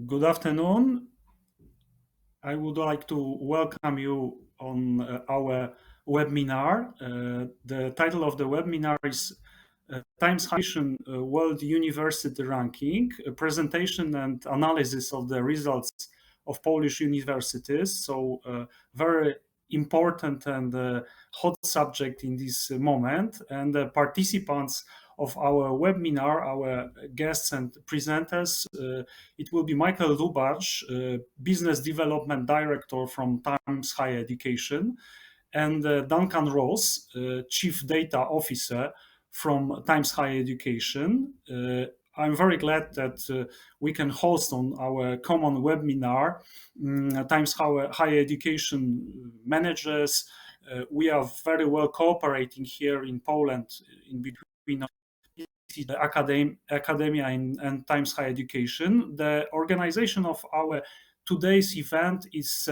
Good afternoon. I would like to welcome you on our webinar. The title of the webinar is Times Higher World University Ranking, a presentation and analysis of the results of Polish universities. So very important and hot subject in this moment. And the participants of our webinar, our guests and presenters, it will be Michael Lubacz, Business Development Director from Times Higher Education, and Duncan Ross, Chief Data Officer from Times Higher Education. I'm very glad that we can host on our common webinar Times Higher Education managers. We are very well cooperating here in Poland in between the Academia and Times Higher Education. The organization of our today's event is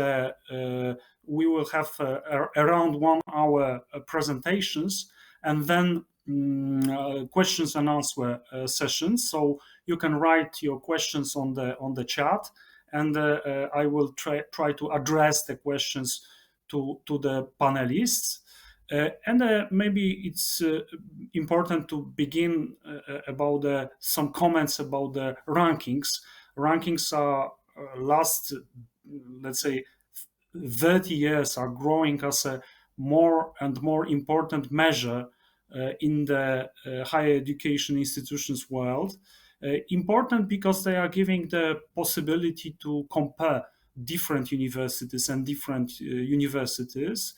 we will have around 1 hour presentations and then questions and answer sessions. So you can write your questions on the chat, and I will try to address the questions to the panelists. And maybe it's important to begin about some comments about the rankings. Rankings are last, let's say, 30 years are growing as a more and more important measure in the higher education institutions world. Important because they are giving the possibility to compare different universities and different universities.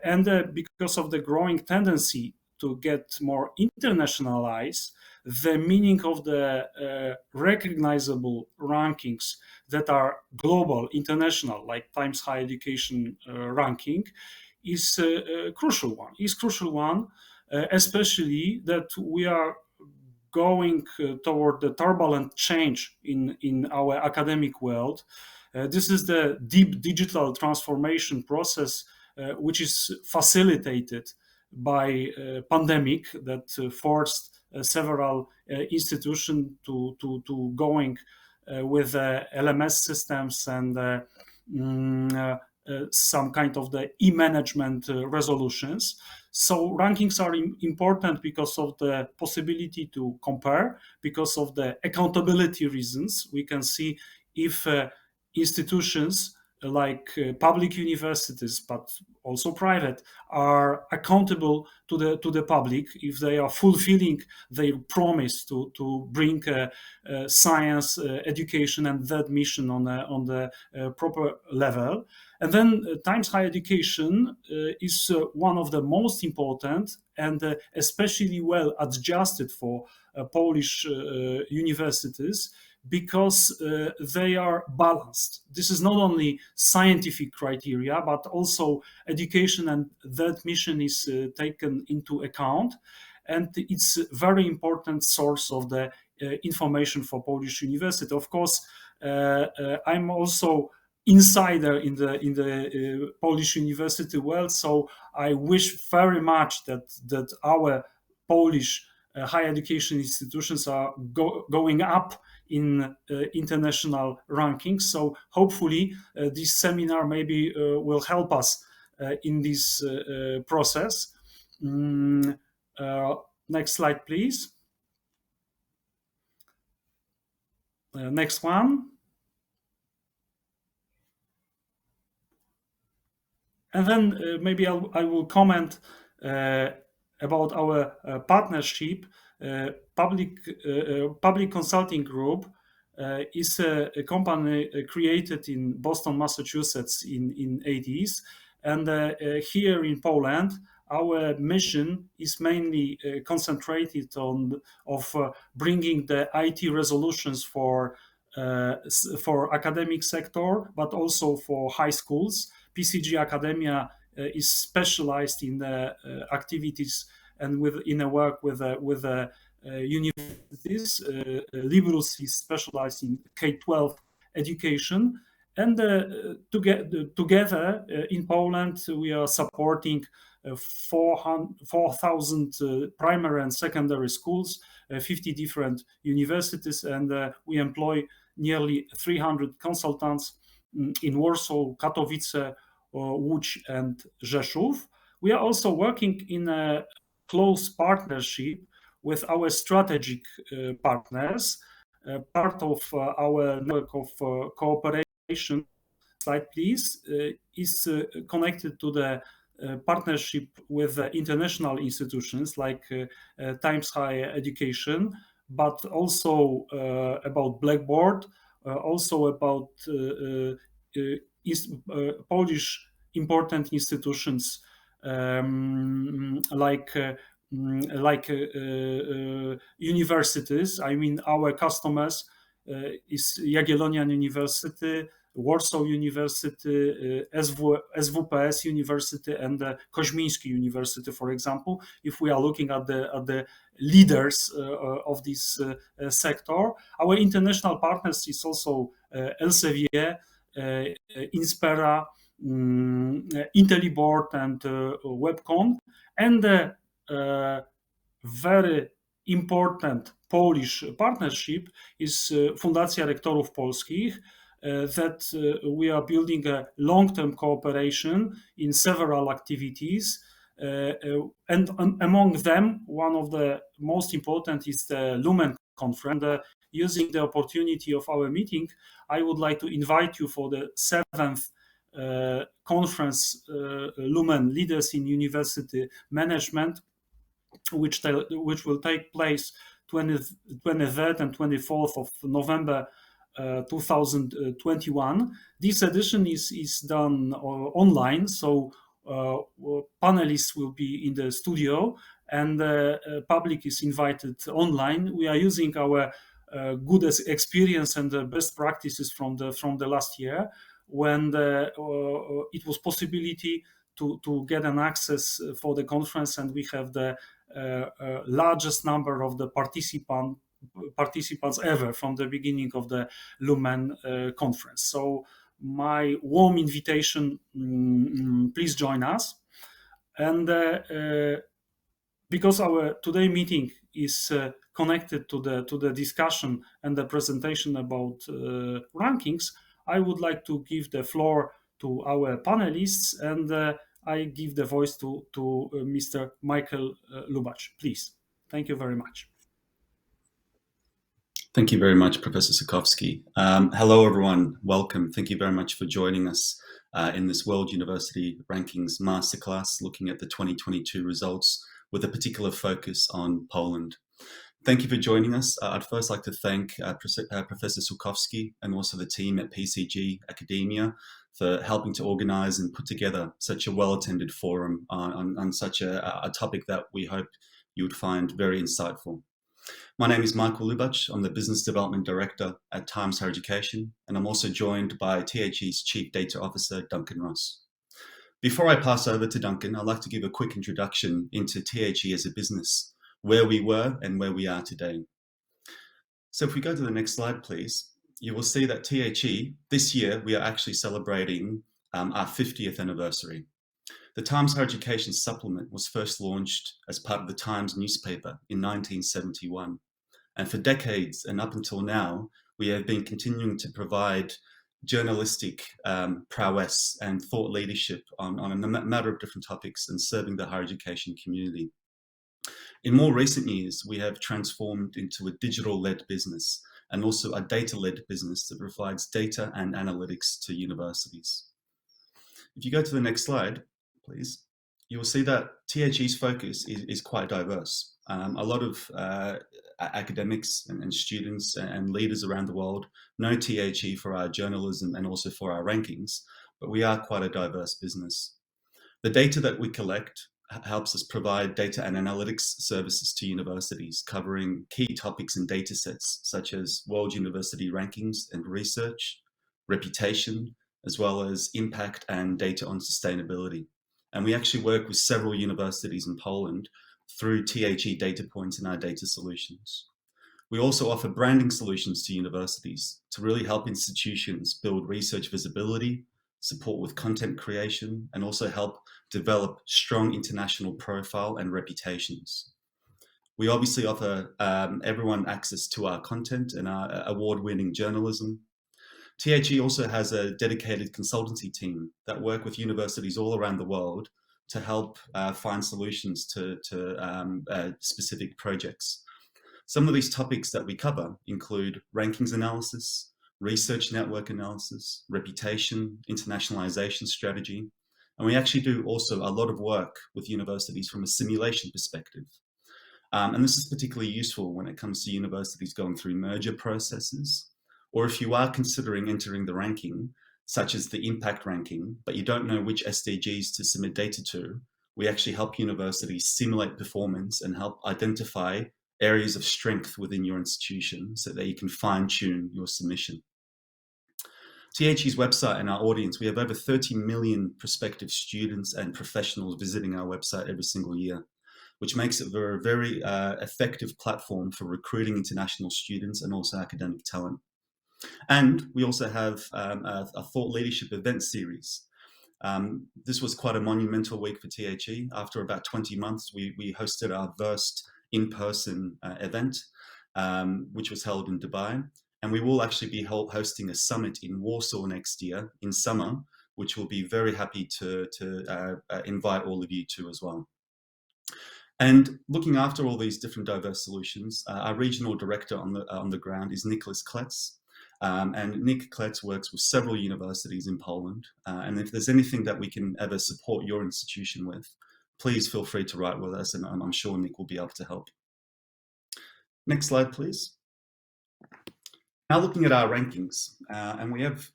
And because of the growing tendency to get more internationalized, the meaning of the recognizable rankings that are global, international, like Times Higher Education ranking, is a crucial one, especially that we are going toward the turbulent change in our academic world. This is the deep digital transformation process which is facilitated by pandemic that forced several institutions to going with LMS systems and some kind of the e-management resolutions. So rankings are important because of the possibility to compare, because of the accountability reasons. We can see if institutions like public universities, but also private, are accountable to the public if they are fulfilling their promise to bring science education and that mission on the proper level. And then Times Higher Education is one of the most important and especially well adjusted for Polish universities, because they are balanced. This is not only scientific criteria, but also education and that mission is taken into account. And it's a very important source of the information for Polish university. Of course, I'm also insider in the Polish university world, so I wish very much that our Polish higher education institutions are going up in international rankings. So hopefully this seminar maybe will help us in this process. Next slide, please. Next one. And then maybe I will comment about our partnership. Public Consulting Group is a company created in Boston, Massachusetts in 80s. And here in Poland, our mission is mainly concentrated on bringing the IT resolutions for academic sector, but also for high schools. PCG Academia is specialized in activities and in a work with universities. Liberus is specialized in K-12 education. And together in Poland, we are supporting 4,000 primary and secondary schools, 50 different universities, and we employ nearly 300 consultants in Warsaw, Katowice, Łódź, and Rzeszów. We are also working in a close partnership with our strategic partners. Part of our network of cooperation, slide please, is connected to the partnership with international institutions like Times Higher Education, but also about Blackboard, also about Polish important institutions like universities. I mean, our customers is Jagiellonian University, Warsaw University, SWPS University, and Koźmiński University, for example, if we are looking at the leaders of this sector. Our international partners is also Elsevier, Inspera, IntelliBoard, and Webcom, and very important Polish partnership is Fundacja Rektorów Polskich, that we are building a long-term cooperation in several activities. And among them, one of the most important is the Lumen conference. Using the opportunity of our meeting, I would like to invite you for the 7th conference, Lumen Leaders in University Management, which will take place 23rd and 24th of November 2021. This edition is done online, so panelists will be in the studio and the public is invited online. We are using our good experience and the best practices from the last year, when it was possibility to get an access for the conference, and we have the largest number of the participants ever from the beginning of the Lumen conference. So my warm invitation, please join us. And because our today meeting is connected to the discussion and the presentation about rankings, I would like to give the floor to our panelists, and I give the voice to Mr. Michael Lubacz, please. Thank you very much. Thank you very much, Professor Sułkowski. Hello, everyone. Welcome. Thank you very much for joining us in this World University Rankings Masterclass, looking at the 2022 results with a particular focus on Poland. Thank you for joining us. I'd first like to thank Professor Sułkowski and also the team at PCG Academia for helping to organize and put together such a well-attended forum on such a topic that we hope you would find very insightful. My name is Michael Lubacz. I'm the Business Development Director at Times Higher Education, and I'm also joined by THE's Chief Data Officer, Duncan Ross. Before I pass over to Duncan, I'd like to give a quick introduction into THE as a business, where we were and where we are today. So if we go to the next slide, please, you will see that THE, this year, we are actually celebrating our 50th anniversary. The Times Higher Education supplement was first launched as part of the Times newspaper in 1971. And for decades and up until now, we have been continuing to provide journalistic prowess and thought leadership on a matter of different topics and serving the higher education community. In more recent years, we have transformed into a digital-led business and also a data-led business that provides data and analytics to universities. If you go to the next slide, please, you will see that THE's focus is quite diverse. A lot of academics and students and leaders around the world know THE for our journalism and also for our rankings, but we are quite a diverse business. The data that we collect helps us provide data and analytics services to universities, covering key topics and data sets such as world university rankings and research, reputation, as well as impact and data on sustainability. And we actually work with several universities in Poland through THE data points in our data solutions. We also offer branding solutions to universities to really help institutions build research visibility, support with content creation, and also help develop strong international profile and reputations. We obviously offer everyone access to our content and our award-winning journalism. THE also has a dedicated consultancy team that work with universities all around the world to help find solutions to specific projects. Some of these topics that we cover include rankings analysis, research network analysis, reputation, internationalization strategy, and we actually do also a lot of work with universities from a simulation perspective. And this is particularly useful when it comes to universities going through merger processes, or if you are considering entering the ranking, such as the impact ranking, but you don't know which SDGs to submit data to, we actually help universities simulate performance and help identify areas of strength within your institution so that you can fine-tune your submission. THE's website and our audience, we have over 30 million prospective students and professionals visiting our website every single year, which makes it a very effective platform for recruiting international students and also academic talent. And we also have a thought leadership event series. This was quite a monumental week for THE. After about 20 months, we hosted our first in-person event, which was held in Dubai. And we will actually be hosting a summit in Warsaw next year in summer, which we'll be very happy to invite all of you to as well. And looking after all these different diverse solutions, our regional director on the ground is Nicholas Kletz. And Nick Kletz works with several universities in Poland. And if there's anything that we can ever support your institution with, please feel free to write with us, and I'm sure Nick will be able to help. Next slide, please. Now looking at our rankings, and we have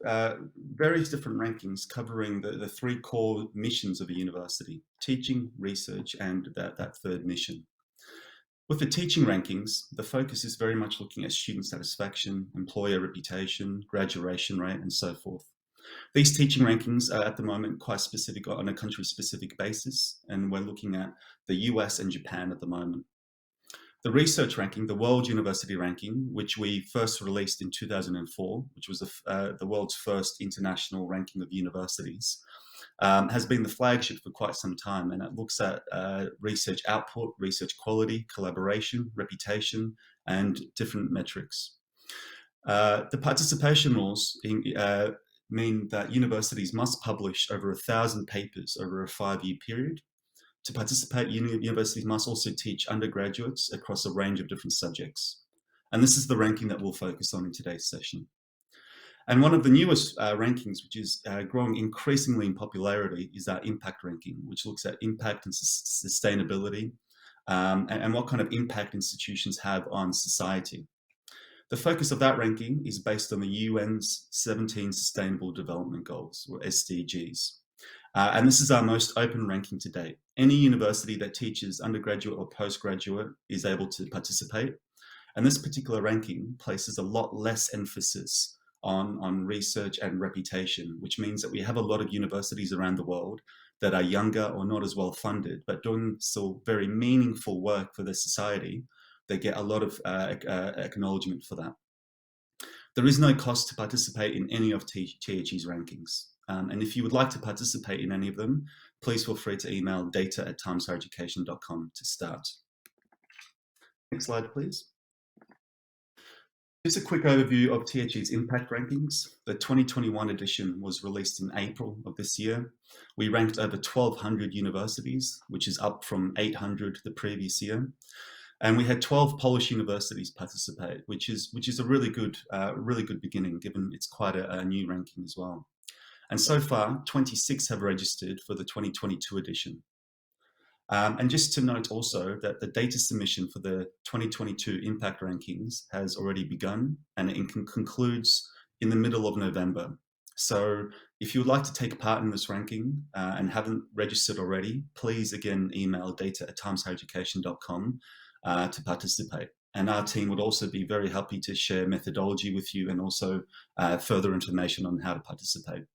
various different rankings covering the three core missions of a university: teaching, research, and that third mission. With the teaching rankings, the focus is very much looking at student satisfaction, employer reputation, graduation rate, and so forth. These teaching rankings are at the moment quite specific on a country-specific basis, and we're looking at the US and Japan at the moment. The research ranking, the World University Ranking, which we first released in 2004, which was the world's first international ranking of universities, has been the flagship for quite some time, and it looks at research output, research quality, collaboration, reputation, and different metrics. The participation rules mean that universities must publish over 1,000 papers over a 5-year period. To participate, universities must also teach undergraduates across a range of different subjects. And this is the ranking that we'll focus on in today's session. And one of the newest rankings, which is growing increasingly in popularity, is our impact ranking, which looks at impact and sustainability and what kind of impact institutions have on society. The focus of that ranking is based on the UN's 17 Sustainable Development Goals, or SDGs. And this is our most open ranking to date. Any university that teaches undergraduate or postgraduate is able to participate. And this particular ranking places a lot less emphasis on research and reputation, which means that we have a lot of universities around the world that are younger or not as well funded, but doing still very meaningful work for their society. They get a lot of acknowledgement for that. There is no cost to participate in any of THE's rankings. And if you would like to participate in any of them, please feel free to email data@timeshighereducation.com to start. Next slide, please. Just a quick overview of THE's impact rankings. The 2021 edition was released in April of this year. We ranked over 1,200 universities, which is up from 800 the previous year. And we had 12 Polish universities participate, which is a really good beginning, given it's quite a new ranking as well. And so far, 26 have registered for the 2022 edition. And just to note also that the data submission for the 2022 impact rankings has already begun, and it concludes in the middle of November. So if you would like to take part in this ranking and haven't registered already, please again email data@timeshighereducation.com to participate. And our team would also be very happy to share methodology with you and also further information on how to participate.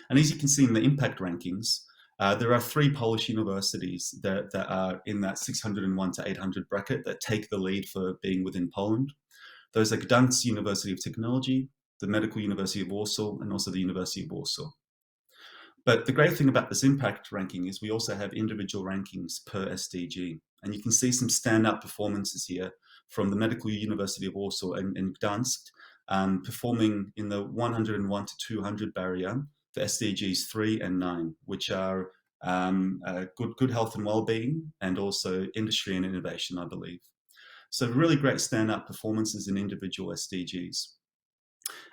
And as you can see in the impact rankings, there are 3 Polish universities that are in that 601 to 800 bracket that take the lead for being within Poland. Those are Gdańsk University of Technology, the Medical University of Warsaw, and also the University of Warsaw. But the great thing about this impact ranking is we also have individual rankings per SDG. And you can see some standout performances here from the Medical University of Warsaw and Gdansk, performing in the 101 to 200 barrier for SDGs 3 and 9, which are good health and well-being, and also industry and innovation, I believe. So really great standout performances in individual SDGs.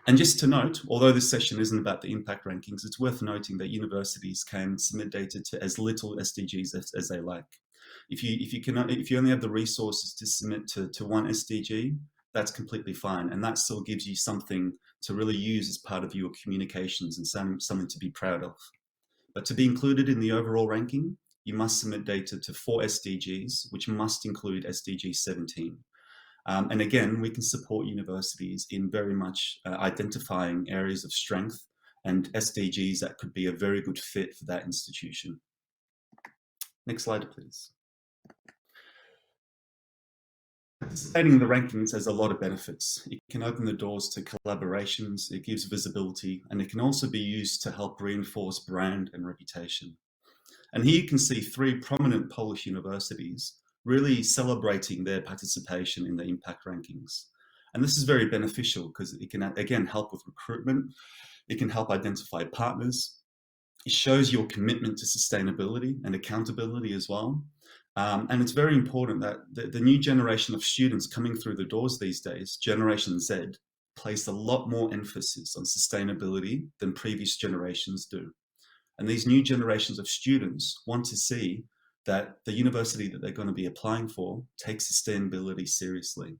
And just to note, although this session isn't about the impact rankings, it's worth noting that universities can submit data to as little SDGs as they like. If you only have the resources to submit to one SDG, that's completely fine, and that still gives you something to really use as part of your communications and something to be proud of. But to be included in the overall ranking, you must submit data to 4 SDGs, which must include SDG 17. And again, we can support universities in very much identifying areas of strength and SDGs that could be a very good fit for that institution. Next slide, please. Participating in the rankings has a lot of benefits. It can open the doors to collaborations, it gives visibility, and it can also be used to help reinforce brand and reputation. And here you can see 3 prominent Polish universities really celebrating their participation in the impact rankings. And this is very beneficial because it can, again, help with recruitment. It can help identify partners. It shows your commitment to sustainability and accountability as well. And it's very important that the new generation of students coming through the doors these days, Generation Z, place a lot more emphasis on sustainability than previous generations do. And these new generations of students want to see that the university that they're going to be applying for takes sustainability seriously.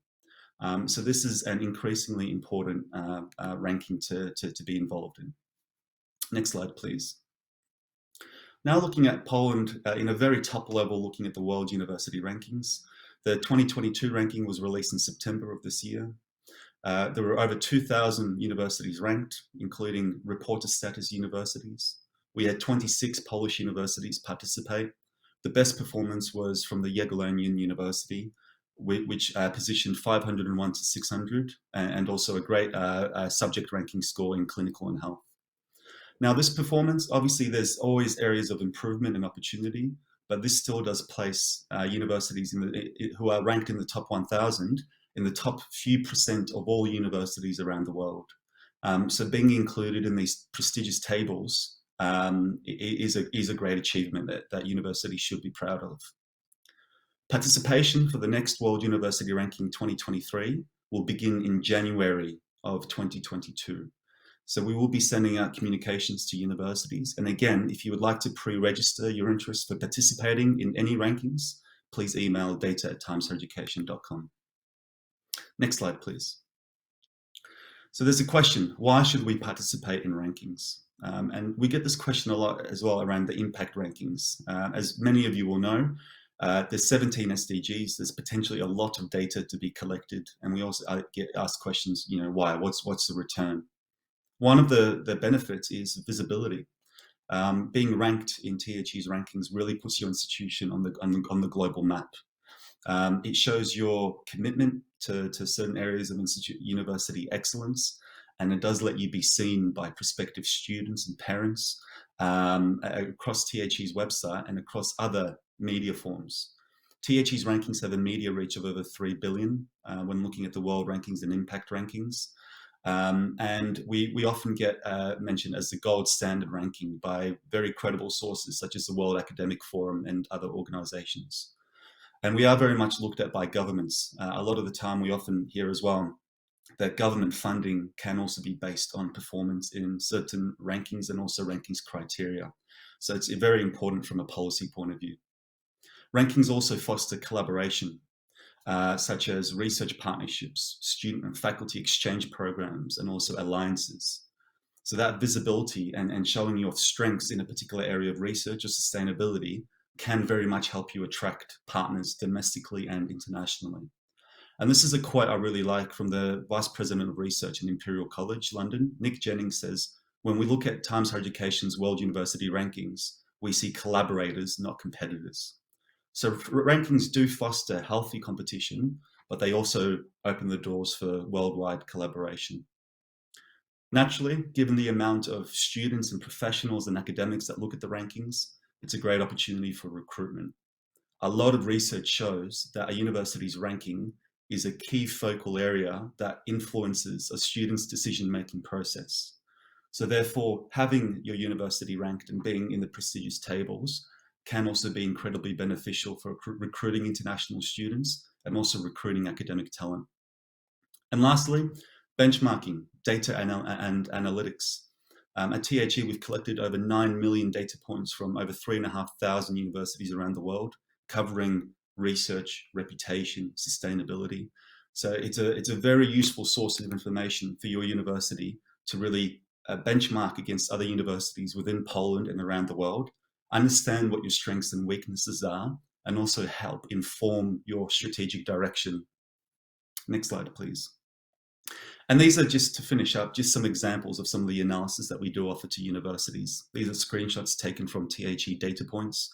So this is an increasingly important ranking to be involved in. Next slide, please. Now looking at Poland in a very top level, looking at the World University Rankings. The 2022 ranking was released in September of this year. There were over 2,000 universities ranked, including reporter status universities. We had 26 Polish universities participate. The best performance was from the Jagiellonian University, which positioned 501 to 600, and also a great subject ranking score in clinical and health. Now, this performance, obviously, there's always areas of improvement and opportunity, but this still does place universities who are ranked in the top 1,000 in the top few % of all universities around the world. So being included in these prestigious tables is a great achievement that universities should be proud of. Participation for the next World University Ranking 2023 will begin in January of 2022. So we will be sending out communications to universities. And again, if you would like to pre-register your interest for participating in any rankings, please email data@timeseducation.com. Next slide, please. So there's a question, why should we participate in rankings? And we get this question a lot as well around the impact rankings. As many of you will know, there's 17 SDGs, there's potentially a lot of data to be collected. And we also get asked questions, why, what's the return? One of the benefits is visibility. Being ranked in THE's rankings really puts your institution on the global map. It shows your commitment to certain areas of university excellence, and it does let you be seen by prospective students and parents across THE's website and across other media forms. THE's rankings have a media reach of over 3 billion when looking at the world rankings and impact rankings. And we often get mentioned as the gold standard ranking by very credible sources such as the World Academic Forum and other organizations. And we are very much looked at by governments. A lot of the time we often hear as well that government funding can also be based on performance in certain rankings and also rankings criteria. So it's very important from a policy point of view. Rankings also foster collaboration, such as research partnerships, student and faculty exchange programs, and also alliances. So that visibility and showing your strengths in a particular area of research or sustainability can very much help you attract partners domestically and internationally. And this is a quote I really like from the Vice President of Research in Imperial College, London. Nick Jennings says, when we look at Times Higher Education's World University Rankings, we see collaborators, not competitors. So rankings do foster healthy competition, but they also open the doors for worldwide collaboration. Naturally, given the amount of students and professionals and academics that look at the rankings, it's a great opportunity for recruitment. a lot of research shows that a university's ranking is a key focal area that influences a student's decision-making process. So therefore, having your university ranked and being in the prestigious tables can also be incredibly beneficial for recruiting international students and also recruiting academic talent. And lastly, benchmarking, data and analytics. At THE, we've collected over 9 million data points from over 3,500 universities around the world, covering research, reputation, sustainability. So it's a very useful source of information for your university to really benchmark against other universities within Poland and around the world, understand what your strengths and weaknesses are, and also help inform your strategic direction. Next slide, please. And these are, just to finish up, just some examples of some of the analysis that we do offer to universities. These are screenshots taken from THE data points.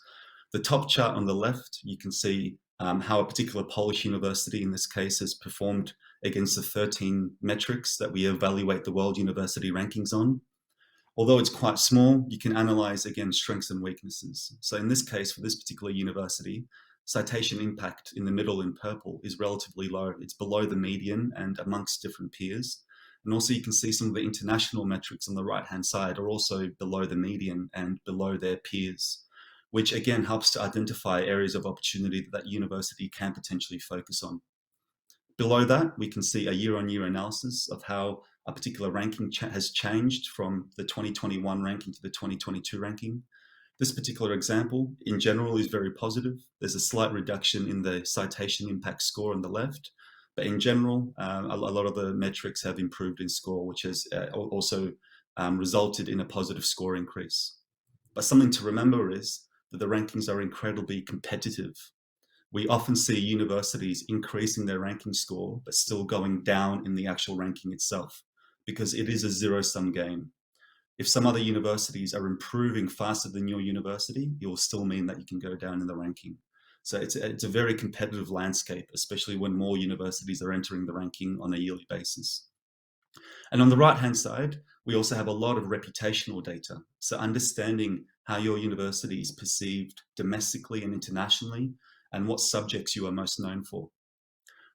The top chart on the left, you can see how a particular Polish university, in this case, has performed against the 13 metrics that we evaluate the world university rankings on. Although it's quite small, you can analyze, again, strengths and weaknesses. So in this case, for this particular university, citation impact in the middle in purple is relatively low. It's below the median and amongst different peers. And also you can see some of the international metrics on the right-hand side are also below the median and below their peers, which again helps to identify areas of opportunity that university can potentially focus on. Below that, we can see a year-on-year analysis of how a particular ranking has changed from the 2021 ranking to the 2022 ranking. This particular example, in general, is very positive. There's a slight reduction in the citation impact score on the left, but in general, a lot of the metrics have improved in score, which has also resulted in a positive score increase. But something to remember is that the rankings are incredibly competitive. We often see universities increasing their ranking score, but still going down in the actual ranking itself, because it is a zero-sum game. If some other universities are improving faster than your university, it will still mean that you can go down in the ranking. So it's a very competitive landscape, especially when more universities are entering the ranking on a yearly basis. And on the right-hand side, we also have a lot of reputational data. So understanding how your university is perceived domestically and internationally, and what subjects you are most known for.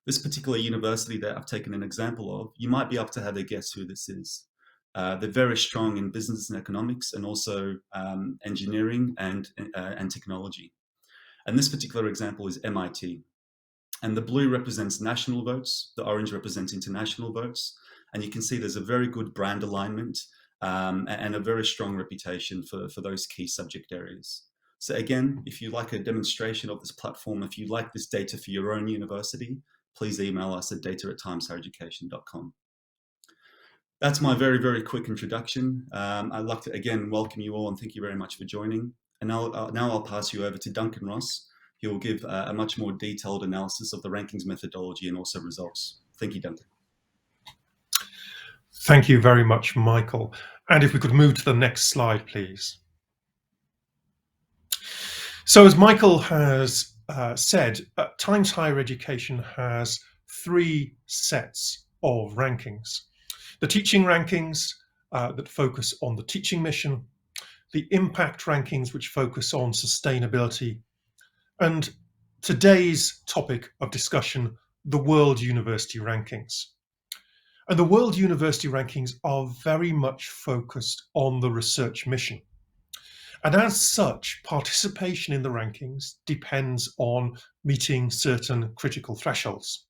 This particular university that I've taken an example of, you might be able to have a guess who this is. They're very strong in business and economics, and also engineering and technology. And this particular example is MIT. And the blue represents national votes, the orange represents international votes. And you can see there's a very good brand alignment and a very strong reputation for those key subject areas. So again, if you like a demonstration of this platform, if you like this data for your own university, please email us at data@times-higher-education.com. That's my very, very quick introduction. I'd like to, again, welcome you all and thank you very much for joining. And now I'll pass you over to Duncan Ross. He will give a much more detailed analysis of the rankings methodology and also results. Thank you, Duncan. Thank you very much, Michael. And if we could move to the next slide, please. So as Michael has said, Times Higher Education has 3 sets of rankings. The teaching rankings that focus on the teaching mission, the impact rankings which focus on sustainability, and today's topic of discussion, the World University Rankings. And the World University Rankings are very much focused on the research mission. And as such, participation in the rankings depends on meeting certain critical thresholds.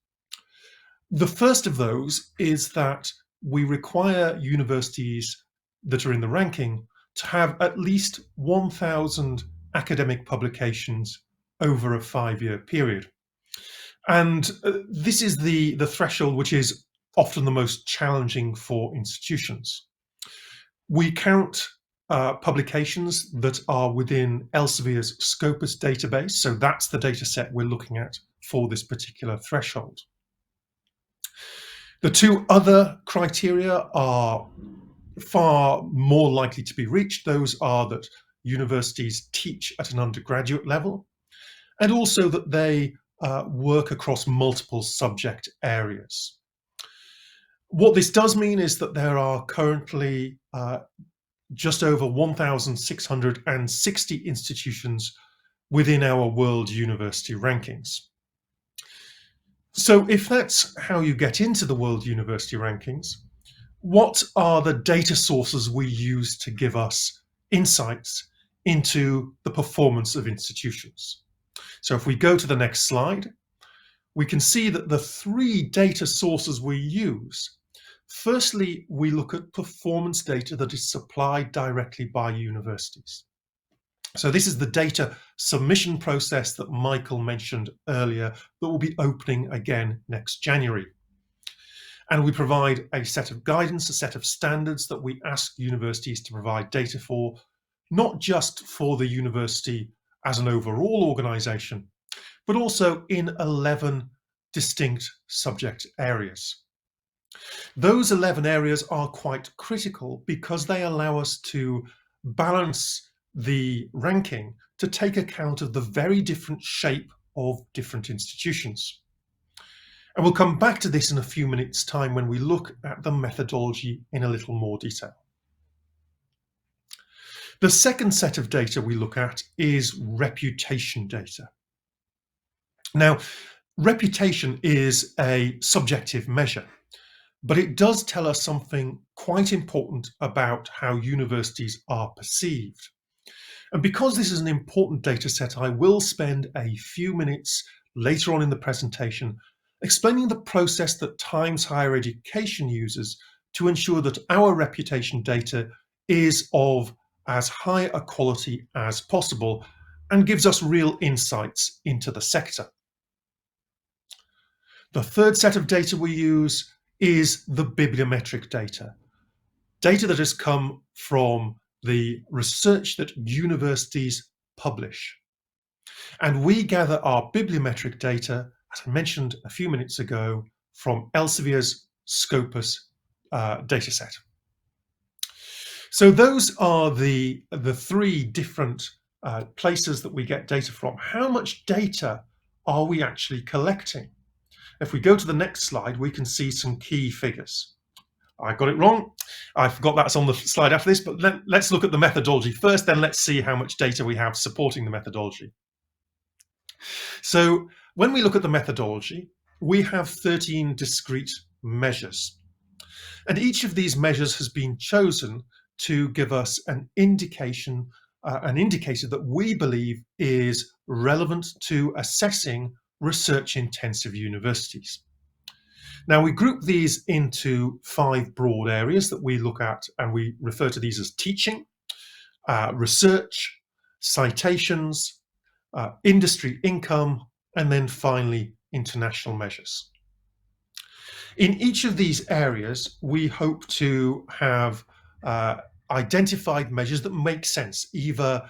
The first of those is that we require universities that are in the ranking to have at least 1,000 academic publications over a 5-year period. And this is the threshold which is often the most challenging for institutions. We count publications that are within Elsevier's Scopus database, so that's the data set we're looking at for this particular threshold. The 2 other criteria are far more likely to be reached. Those are that universities teach at an undergraduate level, and also that they work across multiple subject areas. What this does mean is that there are currently just over 1,660 institutions within our world university rankings. So if that's how you get into the world university rankings, what are the data sources we use to give us insights into the performance of institutions? So if we go to the next slide, we can see that the three data sources we use. Firstly, we look at performance data that is supplied directly by universities. So this is the data submission process that Michael mentioned earlier that will be opening again next January. And we provide a set of guidance, a set of standards that we ask universities to provide data for, not just for the university as an overall organization, but also in 11 distinct subject areas. Those 11 areas are quite critical because they allow us to balance the ranking to take account of the very different shape of different institutions. And we'll come back to this in a few minutes' time when we look at the methodology in a little more detail. The second set of data we look at is reputation data. Now, reputation is a subjective measure, but it does tell us something quite important about how universities are perceived. And because this is an important data set, I will spend a few minutes later on in the presentation explaining the process that Times Higher Education uses to ensure that our reputation data is of as high a quality as possible and gives us real insights into the sector. The third set of data we use is the bibliometric data, data that has come from the research that universities publish. And we gather our bibliometric data, as I mentioned a few minutes ago, from Elsevier's Scopus dataset. So those are the three different places that we get data from. How much data are we actually collecting? If we go to the next slide, we can see some key figures. I got it wrong. I forgot that's on the slide after this, but let's look at the methodology first, then let's see how much data we have supporting the methodology. So when we look at the methodology, we have 13 discrete measures. And each of these measures has been chosen to give us an indication, an indicator that we believe is relevant to assessing research-intensive universities. Now, we group these into 5 broad areas that we look at, and we refer to these as teaching, research, citations, industry income, and then finally international measures. In each of these areas, we hope to have identified measures that make sense, either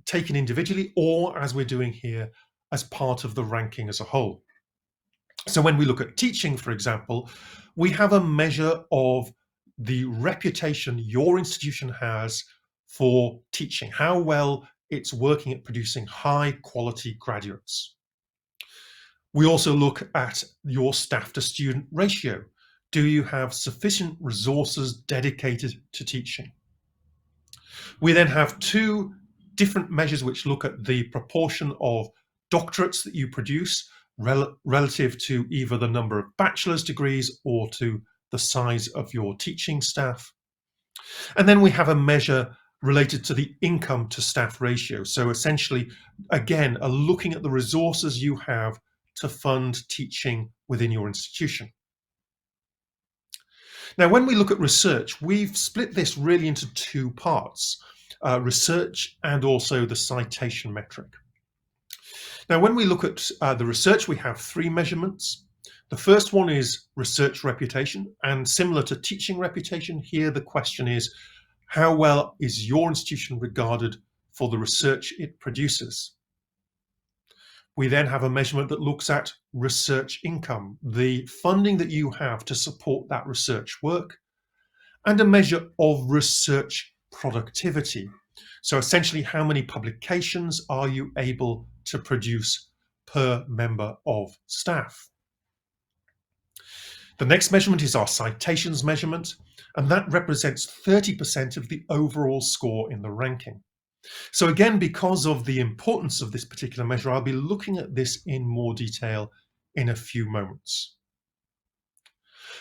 taken individually or, as we're doing here, as part of the ranking as a whole. So when we look at teaching, for example, we have a measure of the reputation your institution has for teaching, how well it's working at producing high quality graduates. We also look at your staff to student ratio. Do you have sufficient resources dedicated to teaching? We then have 2 different measures which look at the proportion of doctorates that you produce relative to either the number of bachelor's degrees or to the size of your teaching staff. And then we have a measure related to the income to staff ratio. So essentially, again, looking at the resources you have to fund teaching within your institution. Now, when we look at research, we've split this really into 2 parts, research and also the citation metric. Now, when we look at the research, we have 3 measurements. The first one is research reputation, and similar to teaching reputation, here the question is, how well is your institution regarded for the research it produces? We then have a measurement that looks at research income, the funding that you have to support that research work, and a measure of research productivity. So essentially, how many publications are you able to produce per member of staff? The next measurement is our citations measurement, and that represents 30% of the overall score in the ranking. So again, because of the importance of this particular measure, I'll be looking at this in more detail in a few moments.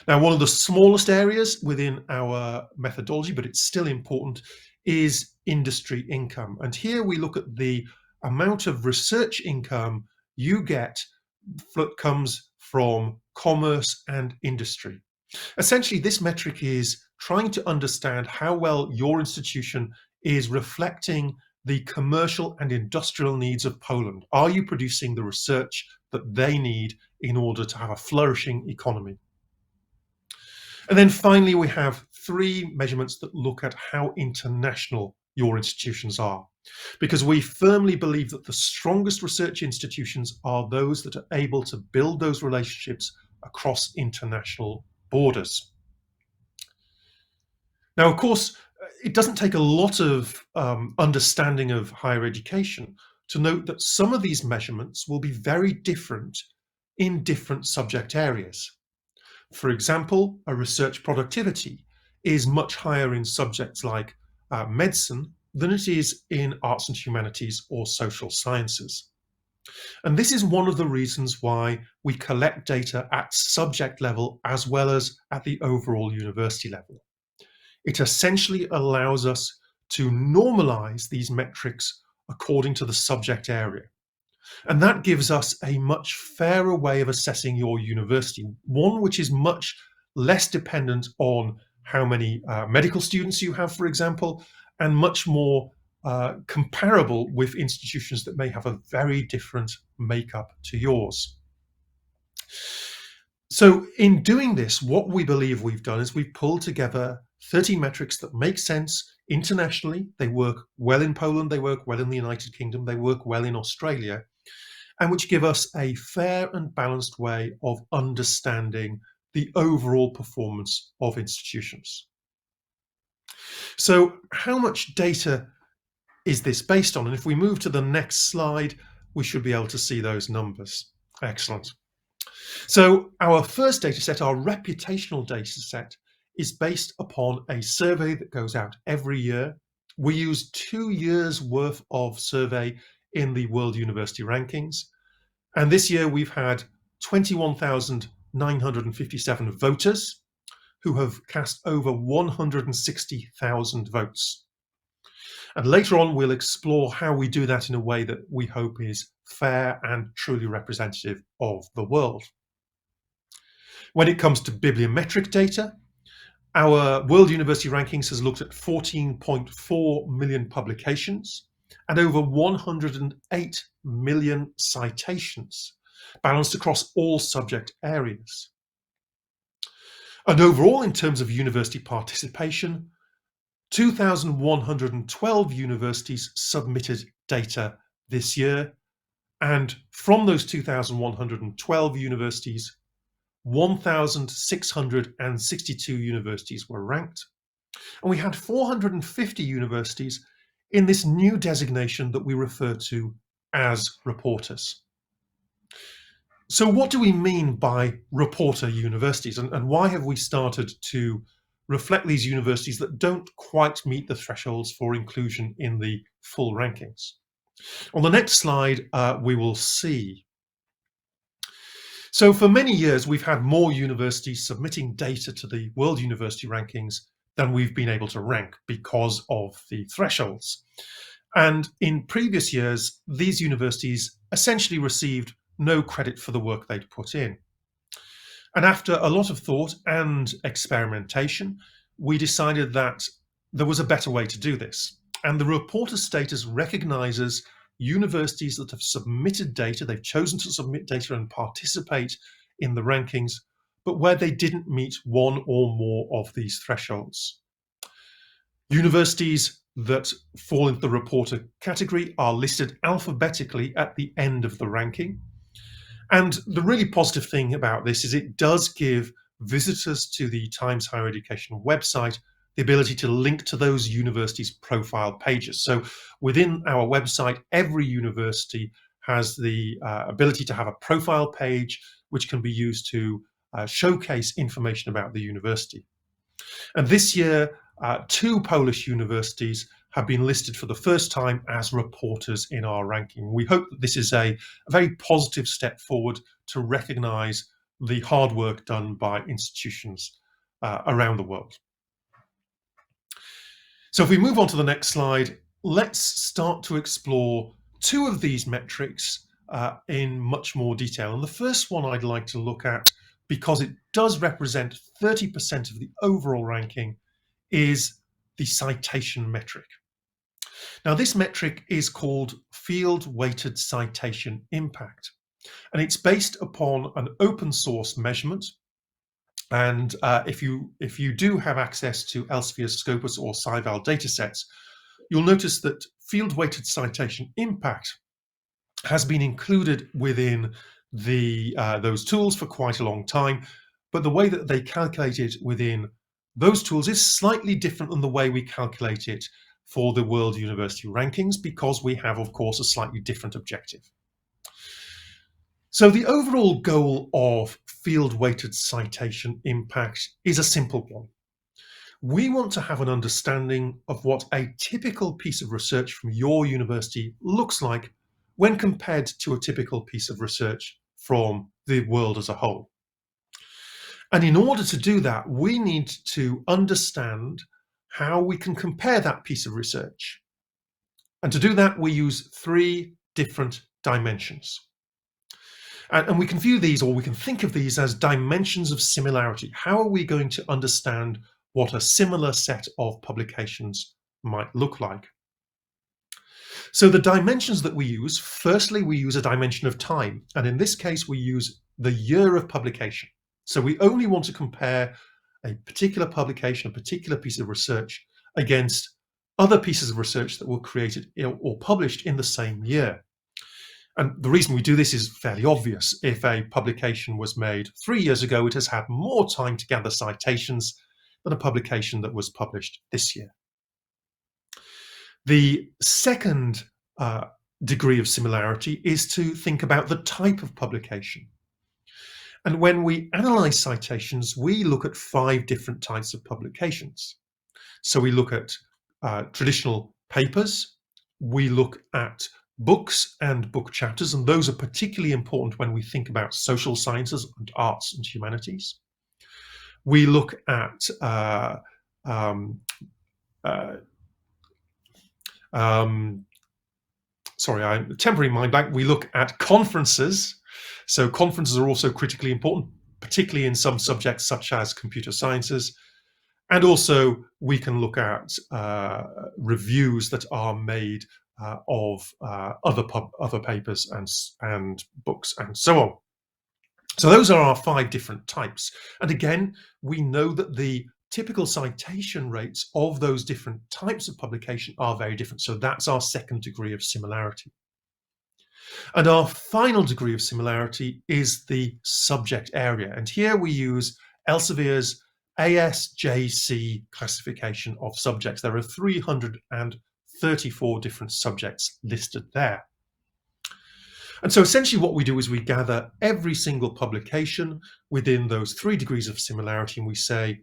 Now, one of the smallest areas within our methodology, but it's still important, is industry income. And here we look at the amount of research income you get that comes from commerce and industry. Essentially, this metric is trying to understand how well your institution is reflecting the commercial and industrial needs of Poland. Are you producing the research that they need in order to have a flourishing economy? And then finally, we have three measurements that look at how international your institutions are, because we firmly believe that the strongest research institutions are those that are able to build those relationships across international borders. Now, of course, it doesn't take a lot of understanding of higher education to note that some of these measurements will be very different in different subject areas. For example, a research productivity is much higher in subjects like medicine than it is in arts and humanities or social sciences. And this is one of the reasons why we collect data at subject level as well as at the overall university level. It essentially allows us to normalize these metrics according to the subject area. And that gives us a much fairer way of assessing your university, one which is much less dependent on how many medical students you have, for example, and much more comparable with institutions that may have a very different makeup to yours. So in doing this, what we believe we've done is we've pulled together 30 metrics that make sense internationally. They work well in Poland, they work well in the United Kingdom, they work well in Australia, and which give us a fair and balanced way of understanding the overall performance of institutions. So how much data is this based on? And if we move to the next slide, we should be able to see those numbers. Excellent. So our first data set, our reputational data set, is based upon a survey that goes out every year. We use 2 years worth of survey in the World University Rankings. And this year we've had 21,957 voters who have cast over 160,000 votes. And later on, we'll explore how we do that in a way that we hope is fair and truly representative of the world. When it comes to bibliometric data, our World University Rankings has looked at 14.4 million publications and over 108 million citations, balanced across all subject areas. And overall, in terms of university participation, 2,112 universities submitted data this year. And from those 2,112 universities, 1,662 universities were ranked. And we had 450 universities in this new designation that we refer to as reporters. So what do we mean by reporter universities, and why have we started to reflect these universities that don't quite meet the thresholds for inclusion in the full rankings? On the next slide, we will see. So for many years, we've had more universities submitting data to the World University Rankings than we've been able to rank because of the thresholds. And in previous years, these universities essentially received no credit for the work they'd put in. And after a lot of thought and experimentation, we decided that there was a better way to do this. And the reporter status recognizes universities that have submitted data, they've chosen to submit data and participate in the rankings, but where they didn't meet one or more of these thresholds. Universities that fall into the reporter category are listed alphabetically at the end of the ranking. And the really positive thing about this is it does give visitors to the Times Higher Education website the ability to link to those universities' profile pages. So within our website, every university has the ability to have a profile page which can be used to showcase information about the university. And this year, 2 Polish universities have been listed for the first time as reporters in our ranking. We hope that this is a very positive step forward to recognise the hard work done by institutions around the world. So if we move on to the next slide, let's start to explore two of these metrics in much more detail. And the first one I'd like to look at, because it does represent 30% of the overall ranking, is the citation metric. Now, this metric is called field-weighted citation impact, and it's based upon an open source measurement. And if you do have access to Elsevier's Scopus or SciVal datasets, you'll notice that field-weighted citation impact has been included within those tools for quite a long time, but the way that they calculate it within those tools is slightly different than the way we calculate it for the World University Rankings, because we have, of course, a slightly different objective. So the overall goal of field-weighted citation impact is a simple one. We want to have an understanding of what a typical piece of research from your university looks like when compared to a typical piece of research from the world as a whole. And in order to do that, we need to understand how we can compare that piece of research. And to do that, we use three different dimensions. And we can view these, or we can think of these, as dimensions of similarity. How are we going to understand what a similar set of publications might look like? So the dimensions that we use, firstly, we use a dimension of time. And in this case, we use the year of publication. So we only want to compare a particular publication, a particular piece of research, against other pieces of research that were created or published in the same year. And the reason we do this is fairly obvious. If a publication was made 3 years ago, it has had more time to gather citations than a publication that was published this year. The second degree of similarity is to think about the type of publication. And when we analyze citations, we look at 5 different types of publications. So we look at traditional papers, we look at books and book chapters, and those are particularly important when we think about social sciences and arts and humanities. We look at sorry, I'm tempering my blank. We look at conferences. So conferences are also critically important, particularly in some subjects such as computer sciences. And also we can look at reviews that are made of other papers and books and so on. So those are our 5 different types. And again, we know that the typical citation rates of those different types of publication are very different. So that's our second degree of similarity. And our final degree of similarity is the subject area. And here we use Elsevier's ASJC classification of subjects. There are 334 different subjects listed there. And so essentially what we do is we gather every single publication within those 3 degrees of similarity, and we say,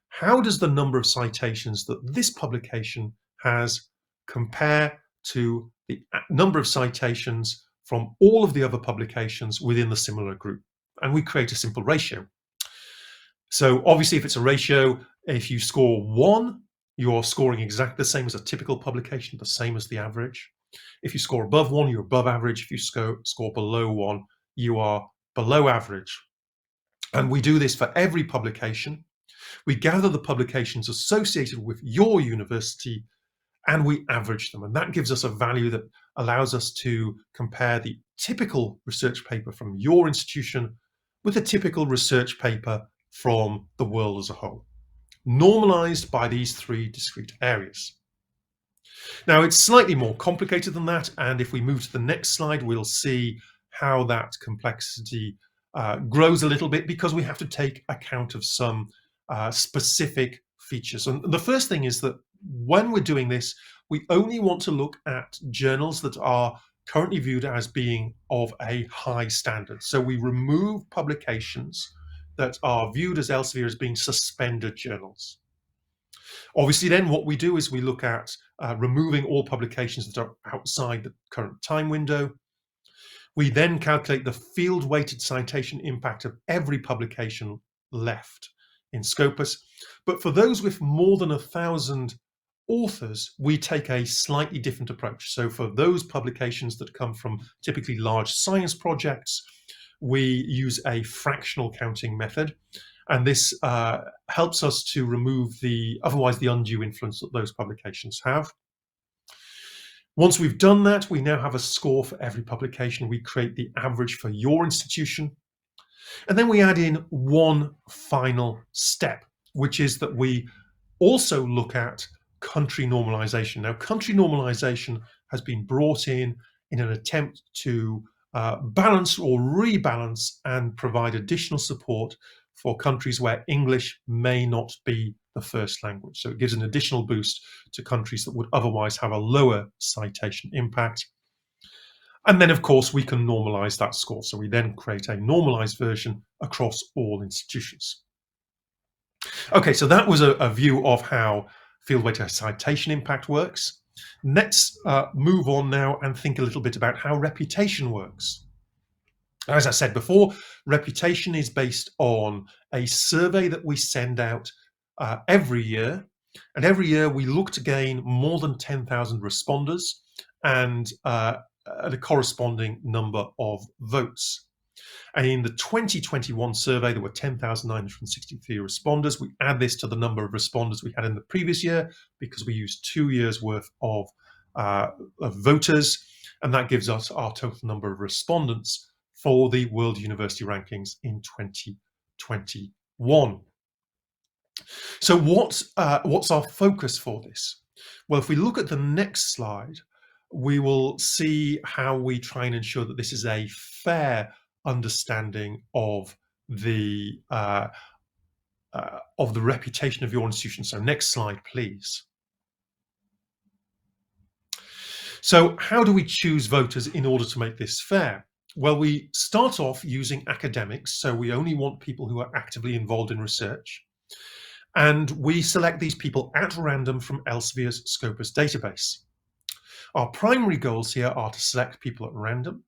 how does the number of citations that this publication has compare to the number of citations from all of the other publications within the similar group? And we create a simple ratio. So obviously, if it's a ratio, if you score 1, you're scoring exactly the same as a typical publication, the same as the average. If you score above 1, you're above average. If you score below 1, you are below average. And we do this for every publication. We gather the publications associated with your university and we average them. And that gives us a value that allows us to compare the typical research paper from your institution with a typical research paper from the world as a whole, normalized by these 3 discrete areas. Now, it's slightly more complicated than that. And if we move to the next slide, we'll see how that complexity grows a little bit, because we have to take account of some specific features. And the first thing is that when we're doing this, we only want to look at journals that are currently viewed as being of a high standard. So we remove publications that are viewed as Elsevier as being suspended journals. Obviously, then what we do is we look at removing all publications that are outside the current time window. We then calculate the field-weighted citation impact of every publication left in Scopus. But for those with more than 1,000 authors, we take a slightly different approach. So for those publications that come from typically large science projects, we use a fractional counting method. And this helps us to remove otherwise the undue influence that those publications have. Once we've done that, we now have a score for every publication. We create the average for your institution. And then we add in one final step, which is that we also look at country normalization. Now, country normalization has been brought in an attempt to balance or rebalance and provide additional support for countries where English may not be the first language. So it gives an additional boost to countries that would otherwise have a lower citation impact. And then, of course, we can normalize that score. So we then create a normalized version across all institutions. Okay, so that was a view of how field-weighted citation impact works. Let's move on now and think a little bit about how reputation works. As I said before, reputation is based on a survey that we send out every year. And every year we look to gain more than 10,000 responders and a corresponding number of votes. And in the 2021 survey, there were 10,963 responders. We add this to the number of responders we had in the previous year because we used 2 years worth of voters. And that gives us our total number of respondents for the World University Rankings in 2021. So what's our focus for this? Well, if we look at the next slide, we will see how we try and ensure that this is a fair understanding of the reputation of your institution. So next slide, please. So how do we choose voters in order to make this fair? Well, we start off using academics, so we only want people who are actively involved in research. And we select these people at random from Elsevier's Scopus database. Our primary goals here are to select people at random,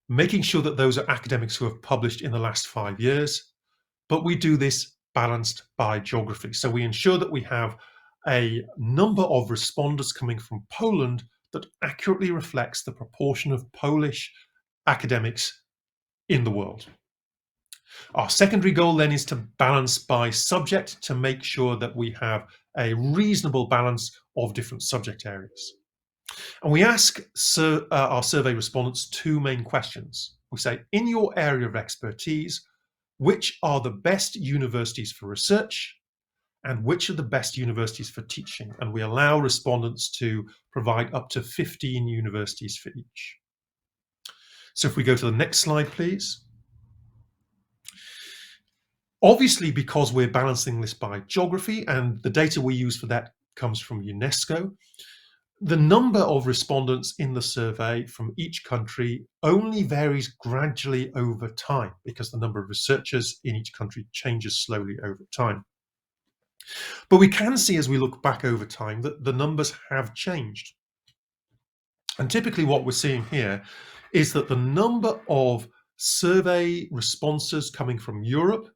making sure that those are academics who have published in the last 5 years, but we do this balanced by geography. So we ensure that we have a number of responders coming from Poland that accurately reflects the proportion of Polish academics in the world. Our secondary goal then is to balance by subject to make sure that we have a reasonable balance of different subject areas. And we ask our survey respondents 2 main questions. We say, in your area of expertise, which are the best universities for research and which are the best universities for teaching? And we allow respondents to provide up to 15 universities for each. So if we go to the next slide, please. Obviously, because we're balancing this by geography and the data we use for that comes from UNESCO, the number of respondents in the survey from each country only varies gradually over time because the number of researchers in each country changes slowly over time. But we can see as we look back over time that the numbers have changed. And typically what we're seeing here is that the number of survey responses coming from Europe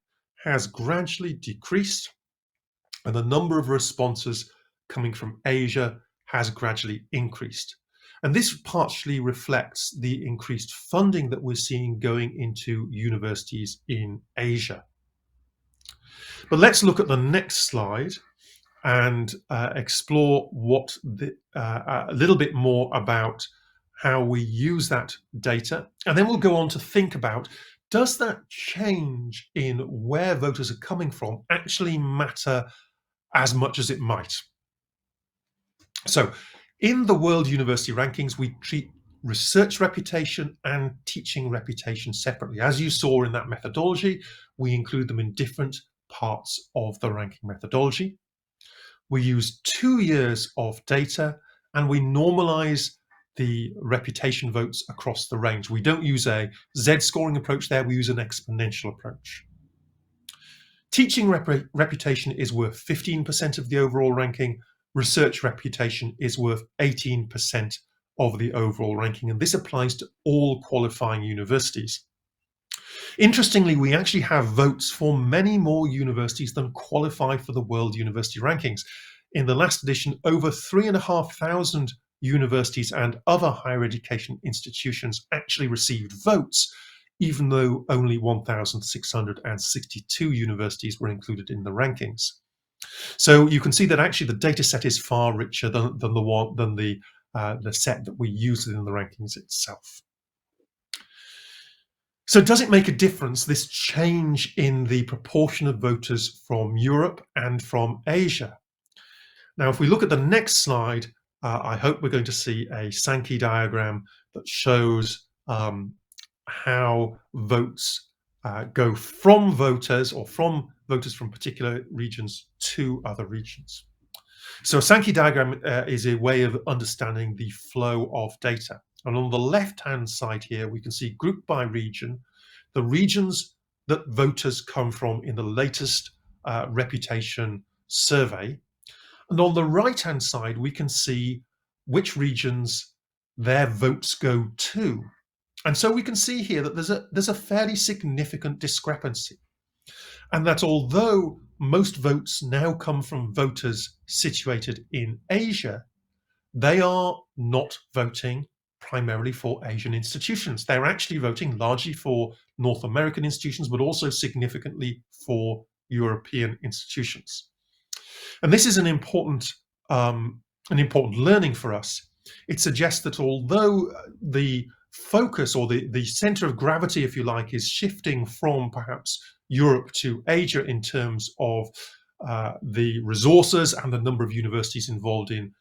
has gradually decreased, and the number of responses coming from Asia has gradually increased. And this partially reflects the increased funding that we're seeing going into universities in Asia. But let's look at the next slide and explore a little bit more about how we use that data. And then we'll go on to think about, does that change in where voters are coming from actually matter as much as it might? So in the World University Rankings, we treat research reputation and teaching reputation separately. As you saw in that methodology, we include them in different parts of the ranking methodology. We use 2 years of data and we normalize the reputation votes across the range. We don't use a Z-scoring approach there, we use an exponential approach. Teaching reputation is worth 15% of the overall ranking. Research reputation is worth 18% of the overall ranking, and this applies to all qualifying universities. Interestingly, we actually have votes for many more universities than qualify for the World University Rankings. In the last edition, over 3,500 universities and other higher education institutions actually received votes, even though only 1,662 universities were included in the rankings. So you can see that actually the data set is far richer than the set that we use within the rankings itself. So does it make a difference, this change in the proportion of voters from Europe and from Asia? Now, if we look at the next slide, I hope we're going to see a Sankey diagram that shows how votes go from voters or from voters from particular regions to other regions. So a Sankey diagram is a way of understanding the flow of data. And on the left-hand side here, we can see grouped by region, the regions that voters come from in the latest reputation survey. And on the right-hand side, we can see which regions their votes go to. And so we can see here that there's a fairly significant discrepancy. And that although most votes now come from voters situated in Asia, they are not voting primarily for Asian institutions. They're actually voting largely for North American institutions, but also significantly for European institutions. And this is an important learning for us. It suggests that although the focus or the center of gravity, if you like, is shifting from perhaps Europe to Asia in terms of the resources and the number of universities involved in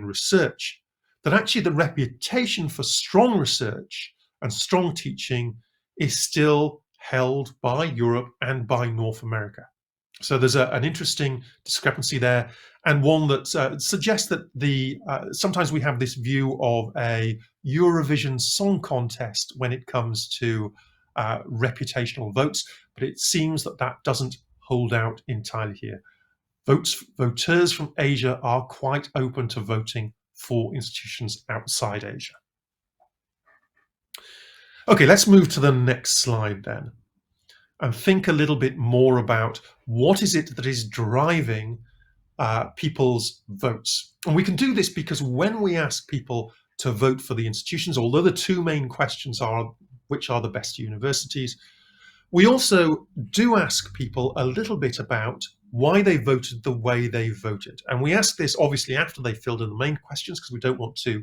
research, that actually the reputation for strong research and strong teaching is still held by Europe and by North America. So there's an interesting discrepancy there, and one that suggests that sometimes we have this view of a Eurovision Song Contest when it comes to reputational votes, but it seems that that doesn't hold out entirely here. Voters from Asia are quite open to voting for institutions outside Asia. Okay, let's move to the next slide then, and think a little bit more about what is it that is driving people's votes. And we can do this because when we ask people to vote for the institutions, although the two main questions are which are the best universities, we also do ask people a little bit about why they voted the way they voted. And we ask this obviously after they filled in the main questions, because we don't want to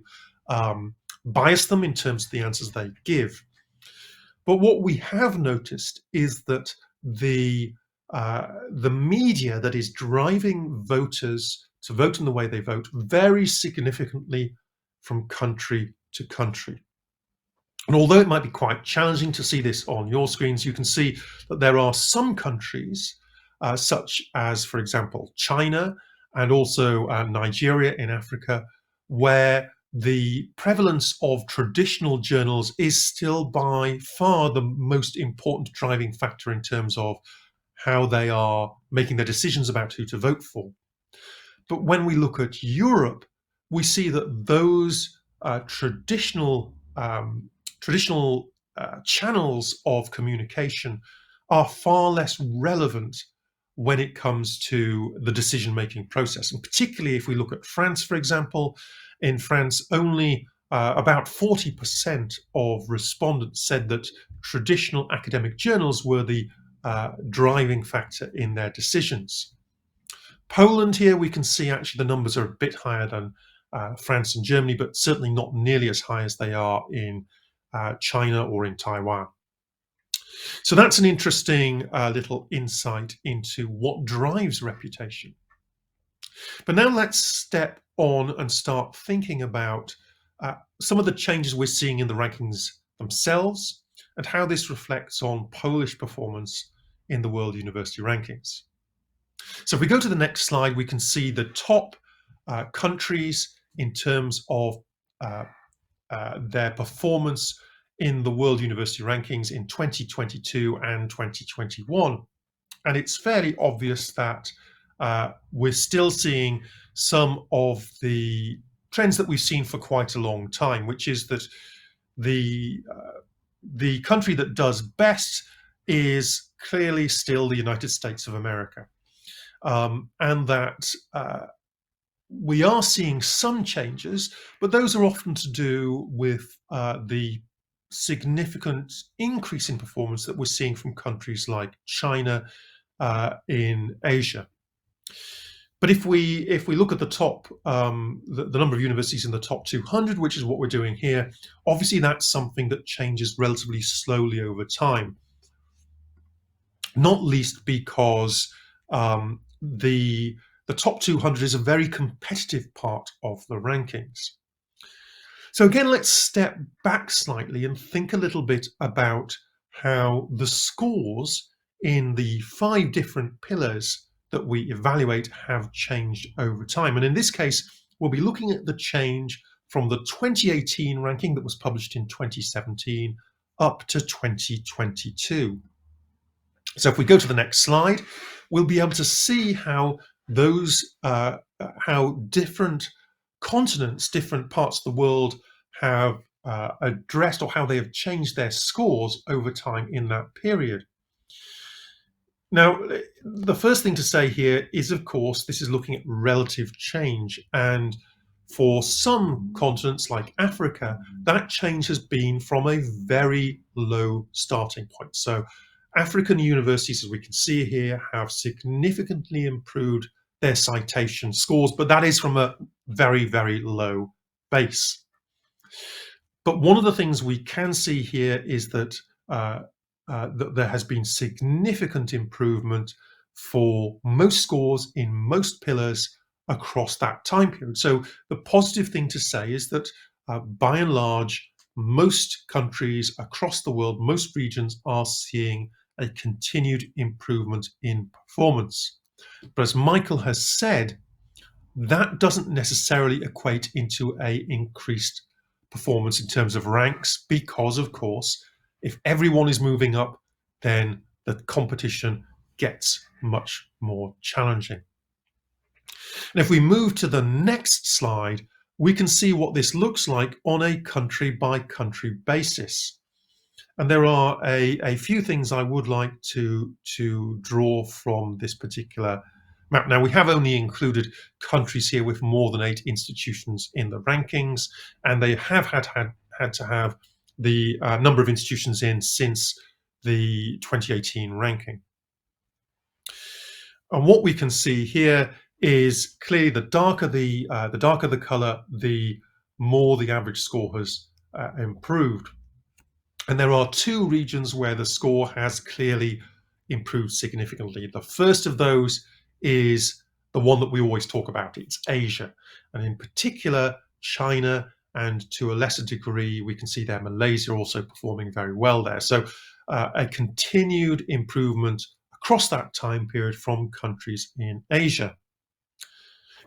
bias them in terms of the answers they give. But what we have noticed is that the media that is driving voters to vote in the way they vote varies significantly from country to country. And although it might be quite challenging to see this on your screens, you can see that there are some countries, such as, for example, China and also Nigeria in Africa, where the prevalence of traditional journals is still by far the most important driving factor in terms of how they are making their decisions about who to vote for. But when we look at Europe, we see that those traditional channels of communication are far less relevant when it comes to the decision-making process. And particularly if we look at France, for example, in France, only about 40% of respondents said that traditional academic journals were the driving factor in their decisions. Poland here, we can see actually the numbers are a bit higher than France and Germany, but certainly not nearly as high as they are in China or in Taiwan. So that's an interesting little insight into what drives reputation. But now let's step on and start thinking about some of the changes we're seeing in the rankings themselves and how this reflects on Polish performance in the World University Rankings. So if we go to the next slide, we can see the top countries in terms of their performance in the World University Rankings in 2022 and 2021. And it's fairly obvious that we're still seeing some of the trends that we've seen for quite a long time, which is that the country that does best is clearly still the United States of America, and that we are seeing some changes, but those are often to do with the significant increase in performance that we're seeing from countries like China in Asia. But if we look at the top, the number of universities in the top 200, which is what we're doing here, obviously that's something that changes relatively slowly over time. Not least because the top 200 is a very competitive part of the rankings. So again, let's step back slightly and think a little bit about how the scores in the 5 different pillars that we evaluate have changed over time. And in this case, we'll be looking at the change from the 2018 ranking that was published in 2017 up to 2022. So if we go to the next slide, we'll be able to see how those, how different continents, different parts of the world have addressed, or how they have changed their scores over time in that period. Now, the first thing to say here is, of course, this is looking at relative change. And for some continents like Africa, that change has been from a very low starting point. So African universities, as we can see here, have significantly improved their citation scores, but that is from a very, very low base. But one of the things we can see here is that that there has been significant improvement for most scores in most pillars across that time period. So the positive thing to say is that by and large, most countries across the world, most regions are seeing a continued improvement in performance. But as Michael has said, that doesn't necessarily equate into a increased performance in terms of ranks, because of course, if everyone is moving up, then the competition gets much more challenging. And if we move to the next slide, we can see what this looks like on a country by country basis. And there are a few things I would like to draw from this particular map. Now, we have only included countries here with more than 8 institutions in the rankings, and they have had to have the number of institutions in since the 2018 ranking. And what we can see here is clearly the darker the color, the more the average score has improved. And there are 2 regions where the score has clearly improved significantly. The first of those is the one that we always talk about. It's Asia, and in particular China, and to a lesser degree we can see there Malaysia also performing very well there. So a continued improvement across that time period from countries in Asia.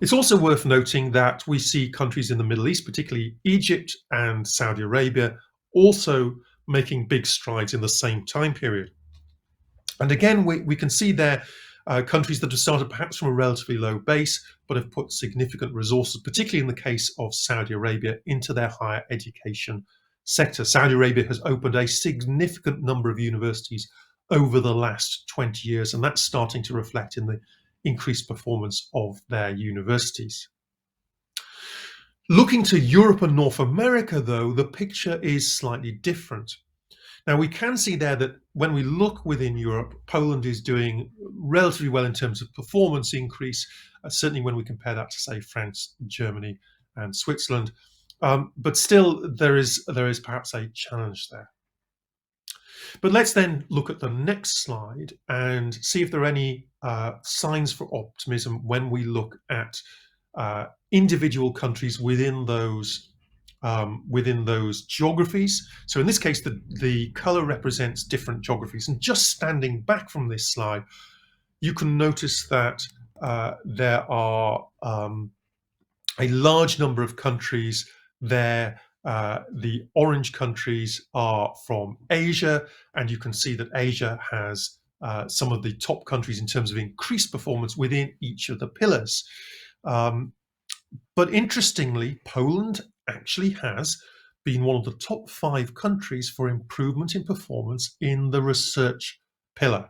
It's also worth noting that we see countries in the Middle East, particularly Egypt and Saudi Arabia, also making big strides in the same time period. And again, we can see there countries that have started perhaps from a relatively low base, but have put significant resources, particularly in the case of Saudi Arabia, into their higher education sector. Saudi Arabia has opened a significant number of universities over the last 20 years, and that's starting to reflect in the increased performance of their universities. Looking to Europe and North America, though, the picture is slightly different. Now, we can see there that when we look within Europe, Poland is doing relatively well in terms of performance increase, certainly when we compare that to, say, France, Germany, and Switzerland. But still, there is perhaps a challenge there. But let's then look at the next slide and see if there are any signs for optimism when we look at individual countries within those geographies. So in this case, the color represents different geographies. And just standing back from this slide, you can notice that there are a large number of countries there. The orange countries are from Asia, and you can see that Asia has some of the top countries in terms of increased performance within each of the pillars. But interestingly, Poland actually has been one of the top 5 countries for improvement in performance in the research pillar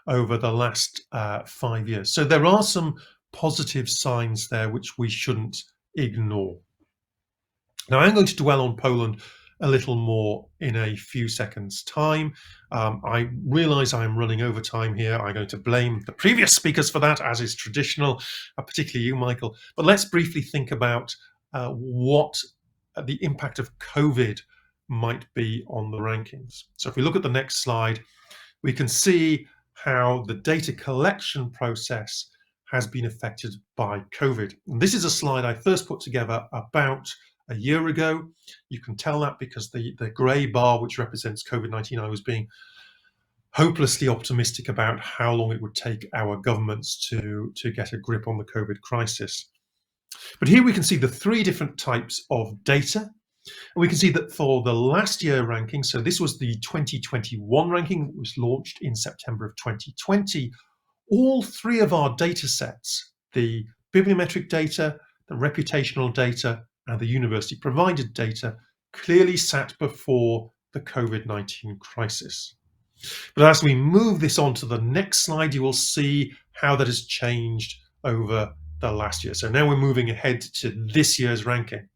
over the last 5 years. So there are some positive signs there which we shouldn't ignore. Now I'm going to dwell on Poland a little more in a few seconds' time. I realise I'm running over time here. I'm going to blame the previous speakers for that, as is traditional, particularly you, Michael. But let's briefly think about what the impact of COVID might be on the rankings. So if we look at the next slide, we can see how the data collection process has been affected by COVID. And this is a slide I first put together about a year ago. You can tell that because the grey bar, which represents COVID-19, I was being hopelessly optimistic about how long it would take our governments to get a grip on the COVID crisis. But here we can see the 3 different types of data. And we can see that for the last year ranking, so this was the 2021 ranking that was launched in September of 2020, all 3 of our data sets, the bibliometric data, the reputational data, and the university provided data, clearly sat before the COVID-19 crisis. But as we move this on to the next slide, you will see how that has changed over the last year. So now we're moving ahead to this year's ranking.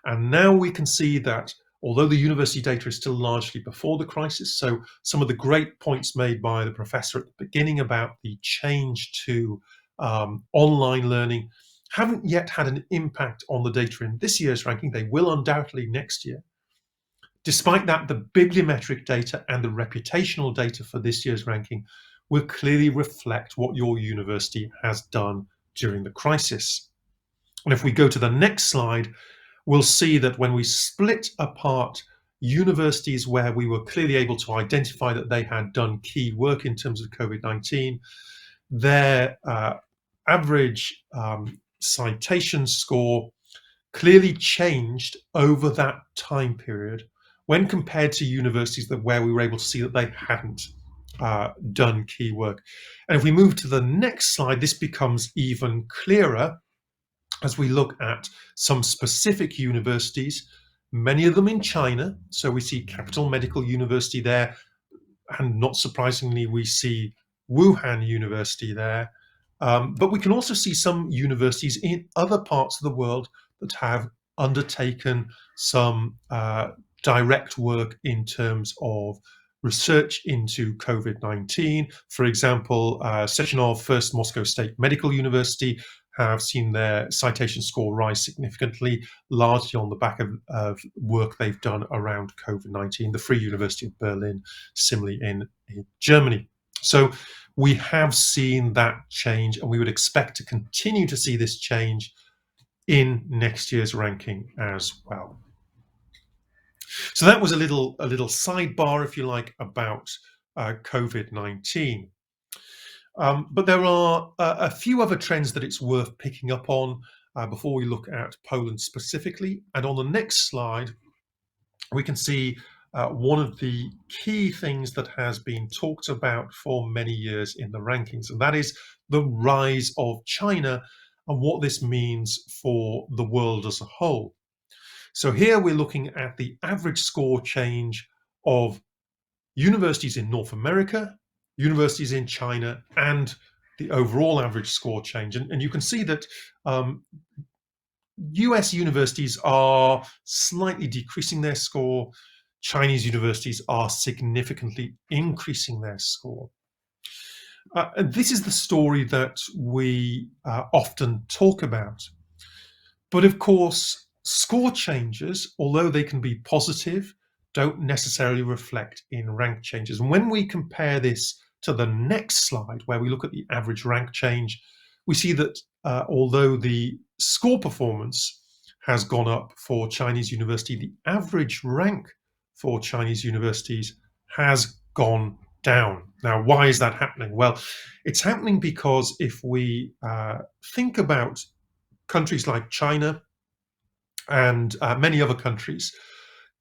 And now we can see that although the university data is still largely before the crisis, so some of the great points made by the professor at the beginning about the change to online learning haven't yet had an impact on the data in this year's ranking. They will undoubtedly next year. Despite that, the bibliometric data and the reputational data for this year's ranking will clearly reflect what your university has done during the crisis. And if we go to the next slide, we'll see that when we split apart universities where we were clearly able to identify that they had done key work in terms of COVID-19, their average citation score clearly changed over that time period when compared to universities where we were able to see that they hadn't done key work. And if we move to the next slide, this becomes even clearer as we look at some specific universities, many of them in China. So we see Capital Medical University there, and not surprisingly, we see Wuhan University there. But we can also see some universities in other parts of the world that have undertaken some direct work in terms of research into COVID-19. For example, Sechenov First Moscow State Medical University have seen their citation score rise significantly, largely on the back of work they've done around COVID-19. The Free University of Berlin, similarly in Germany. So we have seen that change, and we would expect to continue to see this change in next year's ranking as well. So that was a little sidebar, if you like, about COVID-19. But there are a few other trends that it's worth picking up on before we look at Poland specifically. And on the next slide, we can see one of the key things that has been talked about for many years in the rankings, and that is the rise of China and what this means for the world as a whole. So here we're looking at the average score change of universities in North America, universities in China, and the overall average score change. And you can see that US universities are slightly decreasing their score. Chinese universities are significantly increasing their score. And this is the story that we often talk about. But of course, score changes, although they can be positive, don't necessarily reflect in rank changes. And when we compare this to the next slide, where we look at the average rank change, we see that although the score performance has gone up for Chinese university, the average rank for Chinese universities has gone down. Now, why is that happening? Well, it's happening because if we think about countries like China and many other countries,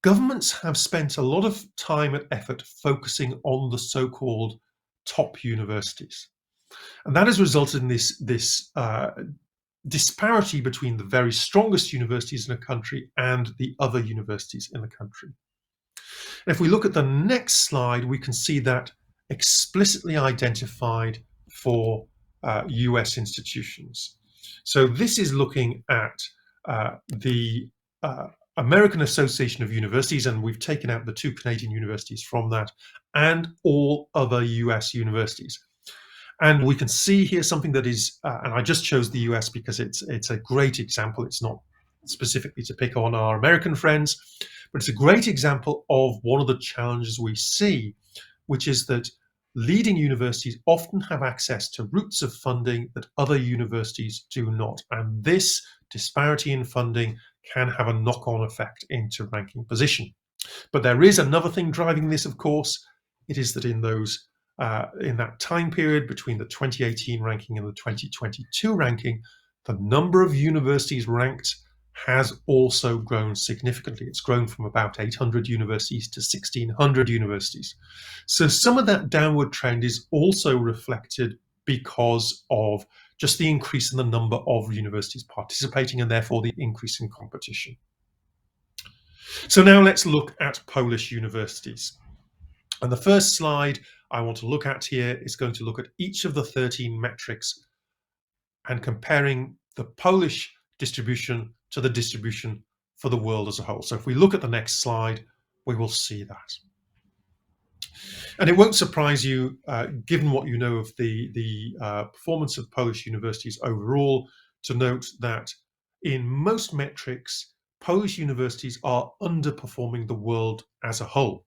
governments have spent a lot of time and effort focusing on the so-called top universities. And that has resulted in this disparity between the very strongest universities in a country and the other universities in the country. And if we look at the next slide, we can see that explicitly identified for US institutions. So this is looking at the American Association of Universities, and we've taken out the 2 Canadian universities from that, and all other US universities. And we can see here something that is, and I just chose the US because it's a great example. It's not specifically to pick on our American friends, but it's a great example of one of the challenges we see, which is that leading universities often have access to routes of funding that other universities do not. And this disparity in funding can have a knock-on effect into ranking position. But there is another thing driving this, of course. It is that in that time period between the 2018 ranking and the 2022 ranking, the number of universities ranked has also grown significantly. It's grown from about 800 universities to 1,600 universities. So some of that downward trend is also reflected because of just the increase in the number of universities participating and therefore the increase in competition. So now let's look at Polish universities. And the first slide I want to look at here is going to look at each of the 13 metrics and comparing the Polish distribution to the distribution for the world as a whole. So if we look at the next slide, we will see that. And it won't surprise you, given what you know of the performance of Polish universities overall, to note that in most metrics, Polish universities are underperforming the world as a whole.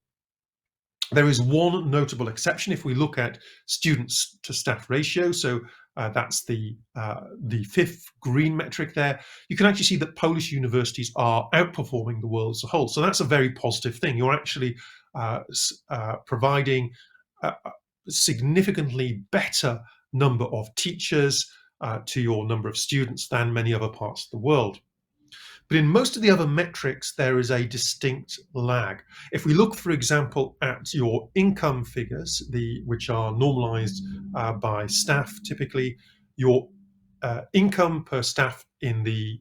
There is one notable exception if we look at students to staff ratio. So that's the 5th green metric there. You can actually see that Polish universities are outperforming the world as a whole. So that's a very positive thing. You're actually providing a significantly better number of teachers to your number of students than many other parts of the world. But in most of the other metrics, there is a distinct lag. If we look, for example, at your income figures, which are normalized by staff, typically, your income per staff in the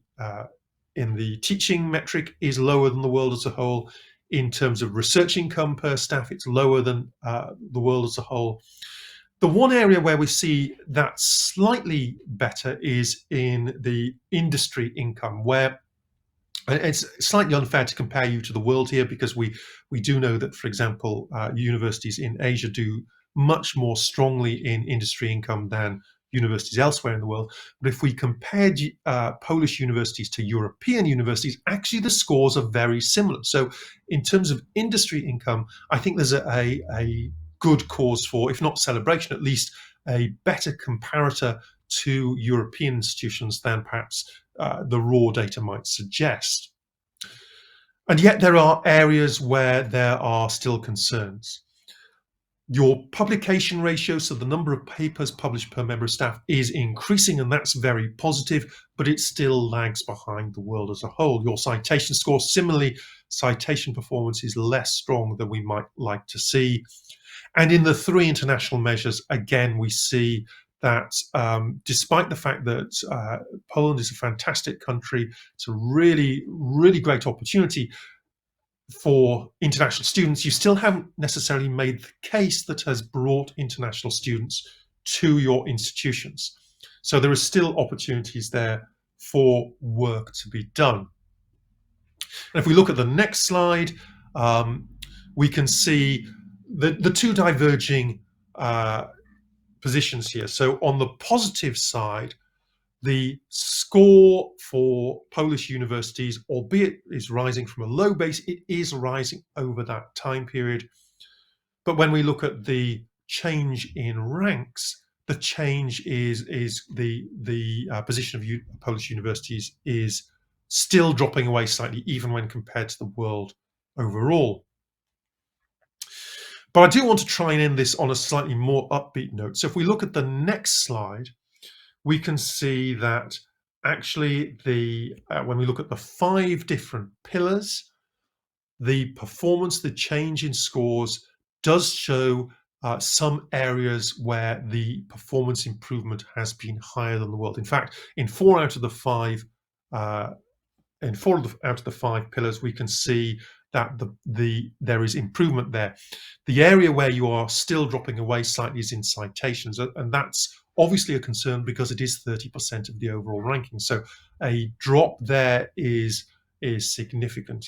teaching metric is lower than the world as a whole. In terms of research income per staff, it's lower than the world as a whole. The one area where we see that slightly better is in the industry income, where it's slightly unfair to compare you to the world here, because we do know that, for example, universities in Asia do much more strongly in industry income than universities elsewhere in the world. But if we compared Polish universities to European universities, actually the scores are very similar. So in terms of industry income, I think there's a good cause for, if not celebration, at least a better comparator to European institutions than perhaps the raw data might suggest. And yet there are areas where there are still concerns. Your publication ratio, so the number of papers published per member of staff, is increasing, and that's very positive, but it still lags behind the world as a whole. Your citation score, similarly, citation performance is less strong than we might like to see. And in the 3 international measures, again, we see that despite the fact that Poland is a fantastic country, it's a really, really great opportunity for international students, you still haven't necessarily made the case that has brought international students to your institutions. So there are still opportunities there for work to be done. And if we look at the next slide, we can see the 2 diverging positions here. So on the positive side, the score for Polish universities, albeit is rising from a low base, it is rising over that time period. But when we look at the change in ranks, the change is the position of Polish universities is still dropping away slightly, even when compared to the world overall. But I do want to try and end this on a slightly more upbeat note. So if we look at the next slide, we can see that actually when we look at the 5 different pillars, the performance, the change in scores does show some areas where the performance improvement has been higher than the world. In fact, in 4 out of the 5 pillars, we can see that there is improvement there. The area where you are still dropping away slightly is in citations, and that's obviously a concern because it is 30% of the overall ranking. So a drop there is significant.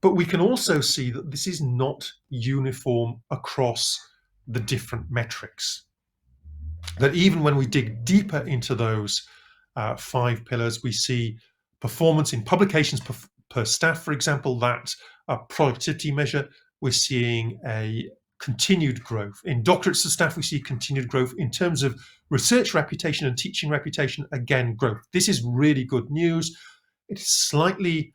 But we can also see that this is not uniform across the different metrics. That even when we dig deeper into those 5 pillars, we see performance in publications per staff, for example, that productivity measure, we're seeing a continued growth. In doctorates of staff, we see continued growth. In terms of research reputation and teaching reputation, again, growth. This is really good news. It is slightly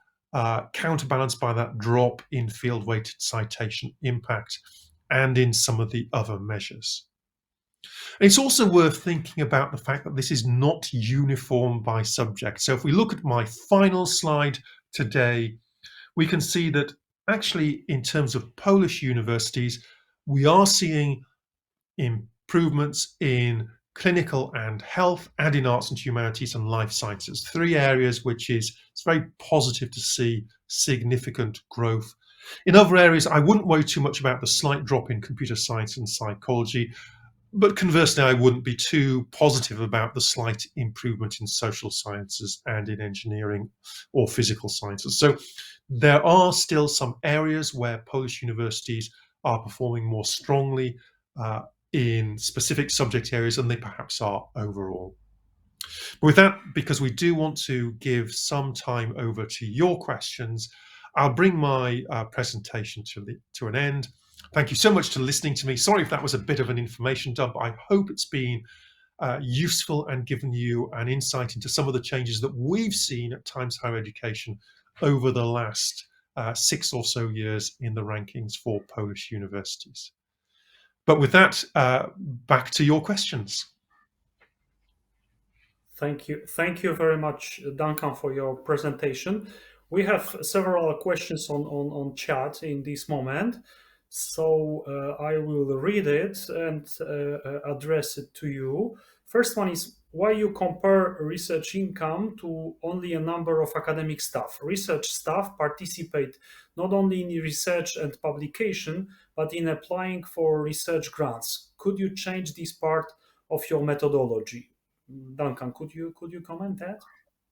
counterbalanced by that drop in field-weighted citation impact and in some of the other measures. And it's also worth thinking about the fact that this is not uniform by subject. So if we look at my final slide today, we can see that actually in terms of Polish universities, we are seeing improvements in clinical and health and in arts and humanities and life sciences, 3 areas which it's very positive to see significant growth. In other areas, I wouldn't worry too much about the slight drop in computer science and psychology, but conversely, I wouldn't be too positive about the slight improvement in social sciences and in engineering or physical sciences. So there are still some areas where Polish universities are performing more strongly in specific subject areas than they perhaps are overall. But with that, because we do want to give some time over to your questions, I'll bring my presentation to an end. Thank you so much for listening to me. Sorry if that was a bit of an information dump. I hope it's been useful and given you an insight into some of the changes that we've seen at Times Higher Education over the last 6 or so years in the rankings for Polish universities. But with that, back to your questions. Thank you very much, Duncan, for your presentation. We have several questions on chat in this moment, so I will read it and address it to you. First one is, why you compare research income to only a number of academic staff? Research staff participate not only in research and publication, but in applying for research grants. Could you change this part of your methodology? Duncan, could you comment that?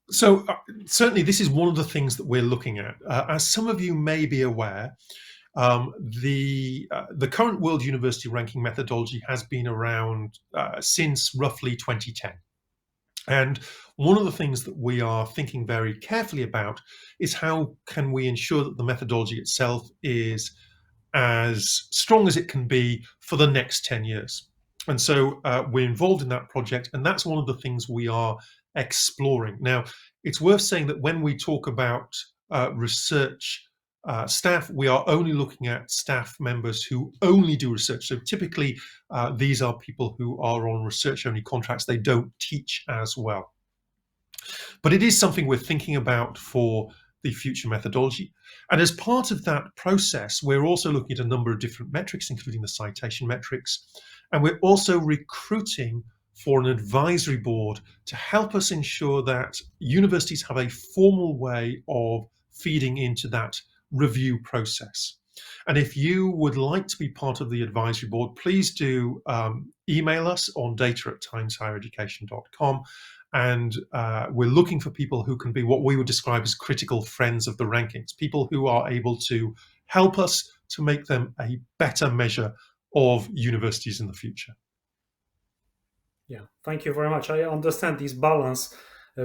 So certainly this is one of the things that we're looking at. As some of you may be aware, the current World University Ranking methodology has been around since roughly 2010. And one of the things that we are thinking very carefully about is how can we ensure that the methodology itself is as strong as it can be for the next 10 years. And so we're involved in that project, and that's one of the things we are exploring. Now, it's worth saying that when we talk about research staff, we are only looking at staff members who only do research. So typically, these are people who are on research-only contracts. They don't teach as well. But it is something we're thinking about for the future methodology. And as part of that process, we're also looking at a number of different metrics, including the citation metrics. And we're also recruiting for an advisory board to help us ensure that universities have a formal way of feeding into that review process. And if you would like to be part of the advisory board, please do email us on data@timeshighereducation.com. And we're looking for people who can be what we would describe as critical friends of the rankings, people who are able to help us to make them a better measure of universities in the future. Yeah, thank you very much. I understand this balance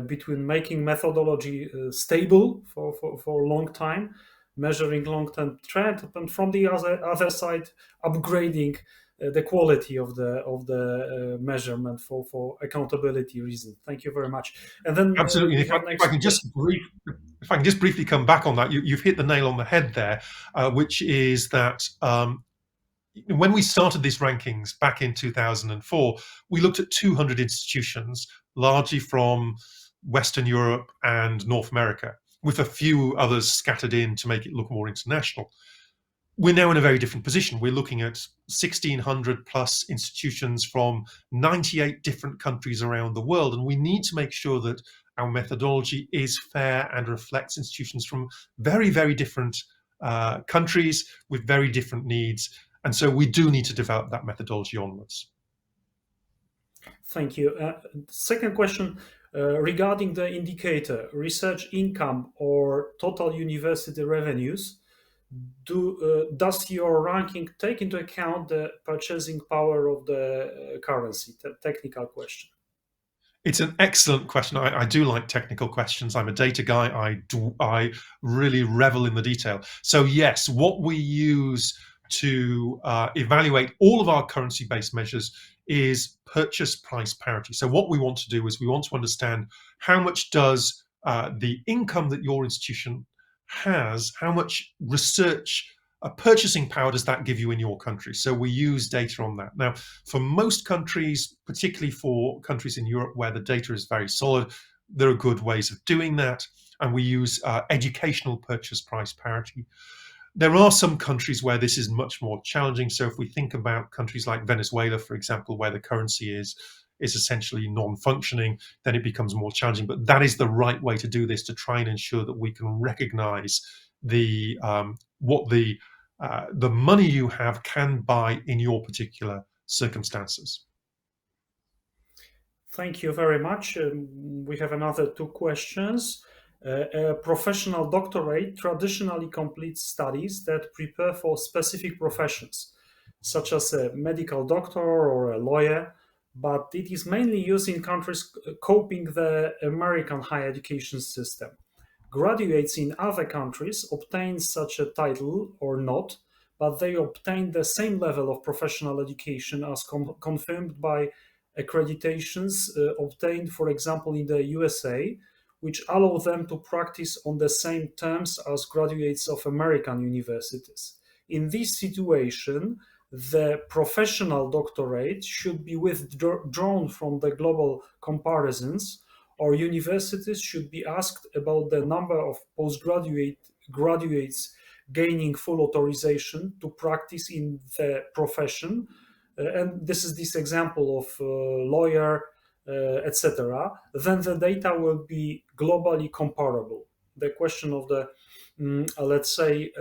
between making methodology stable for a long time, measuring long-term trend, and from the other side, upgrading the quality of the measurement for accountability reasons. Thank you very much. And then absolutely. If I can just briefly come back on that, you've hit the nail on the head there, which is that when we started these rankings back in 2004, we looked at 200 institutions, largely from Western Europe and North America, with a few others scattered in to make it look more international. we're now in a very different position. We're looking at 1,600 plus institutions from 98 different countries around the world, and we need to make sure that our methodology is fair and reflects institutions from very, very different countries with very different needs. And so we do need to develop that methodology onwards. Thank you. Second question regarding the indicator, research income or total university revenues. Does your ranking take into account the purchasing power of the currency? Technical question. It's an excellent question. I do like technical questions. I'm a data guy. I really revel in the detail. So yes, what we use to evaluate all of our currency-based measures is purchase price parity. So what we want to do is we want to understand how much does the income that your institution has, how much research purchasing power does that give you in your country? So we use data on that. Now, for most countries, particularly for countries in Europe where the data is very solid, there are good ways of doing that. And we use educational purchase price parity. There are some countries where this is much more challenging. So if we think about countries like Venezuela, for example, where the currency is essentially non-functioning, then it becomes more challenging. But that is the right way to do this, to try and ensure that we can recognize the what the money you have can buy in your particular circumstances. Thank you very much. We have another two questions. A professional doctorate traditionally completes studies that prepare for specific professions, such as a medical doctor or a lawyer, but it is mainly used in countries copying the American higher education system. Graduates in other countries obtain such a title or not, but they obtain the same level of professional education as confirmed by accreditations obtained, for example, in the USA, which allow them to practice on the same terms as graduates of American universities. In this situation, the professional doctorate should be withdrawn from the global comparisons, or universities should be asked about the number of graduates gaining full authorization to practice in the profession. And this is this example of lawyer, etc. Then the data will be globally comparable. The question of the, let's say,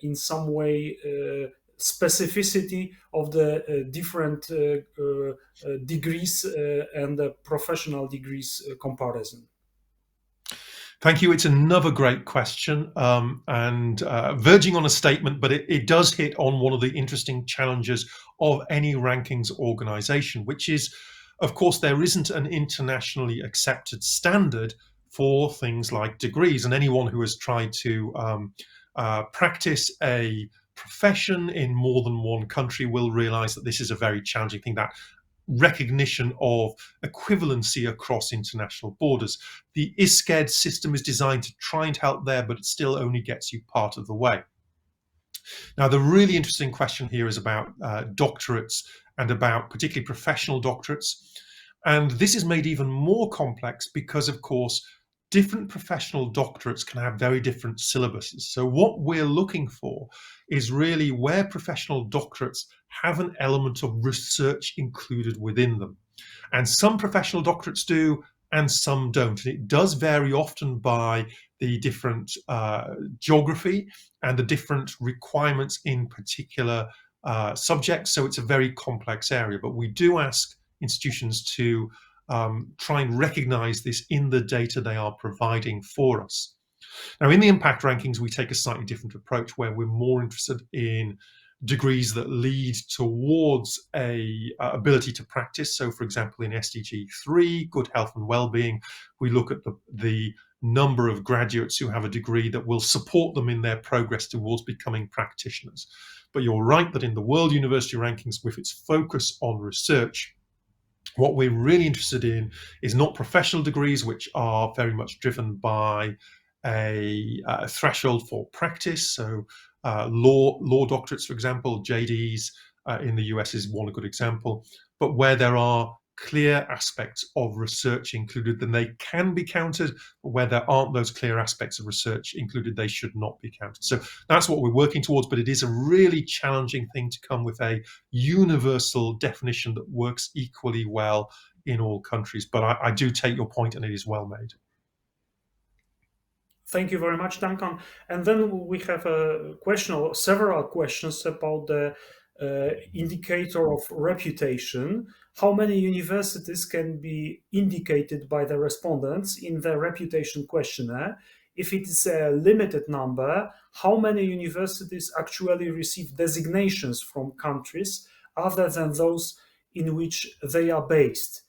in some way, specificity of the different degrees and the professional degrees comparison. Thank you. It's another great question, and verging on a statement, but it does hit on one of the interesting challenges of any rankings organization, which is, of course, there isn't an internationally accepted standard for things like degrees, and anyone who has tried to practice a profession in more than one country will realize that this is a very challenging thing, that recognition of equivalency across international borders. The ISCED system is designed to try and help there, but it still only gets you part of the way. Now, the really interesting question here is about doctorates, and about particularly professional doctorates. And this is made even more complex because, of course, different professional doctorates can have very different syllabuses. So what we're looking for is really where professional doctorates have an element of research included within them. And some professional doctorates do, and some don't. And it does vary often by the different geography and the different requirements in particular subjects. So it's a very complex area, but we do ask institutions to try and recognize this in the data they are providing for us. Now, in the impact rankings, we take a slightly different approach where we're more interested in degrees that lead towards a ability to practice. So, for example, in SDG 3, good health and well-being, we look at the number of graduates who have a degree that will support them in their progress towards becoming practitioners. But you're right that in the World University Rankings, with its focus on research, what we're really interested in is not professional degrees, which are very much driven by a threshold for practice. So law doctorates, for example, JDs in the US is one good example, but where there are clear aspects of research included, then they can be counted. But where there aren't those clear aspects of research included, they should not be counted. So that's what we're working towards, but it is a really challenging thing to come with a universal definition that works equally well in all countries. But I do take your point, and it is well made. Thank you very much, Duncan. And then we have a question, or several questions about the indicator of reputation. How many universities can be indicated by the respondents in the reputation questionnaire? If it is a limited number, how many universities actually receive designations from countries other than those in which they are based?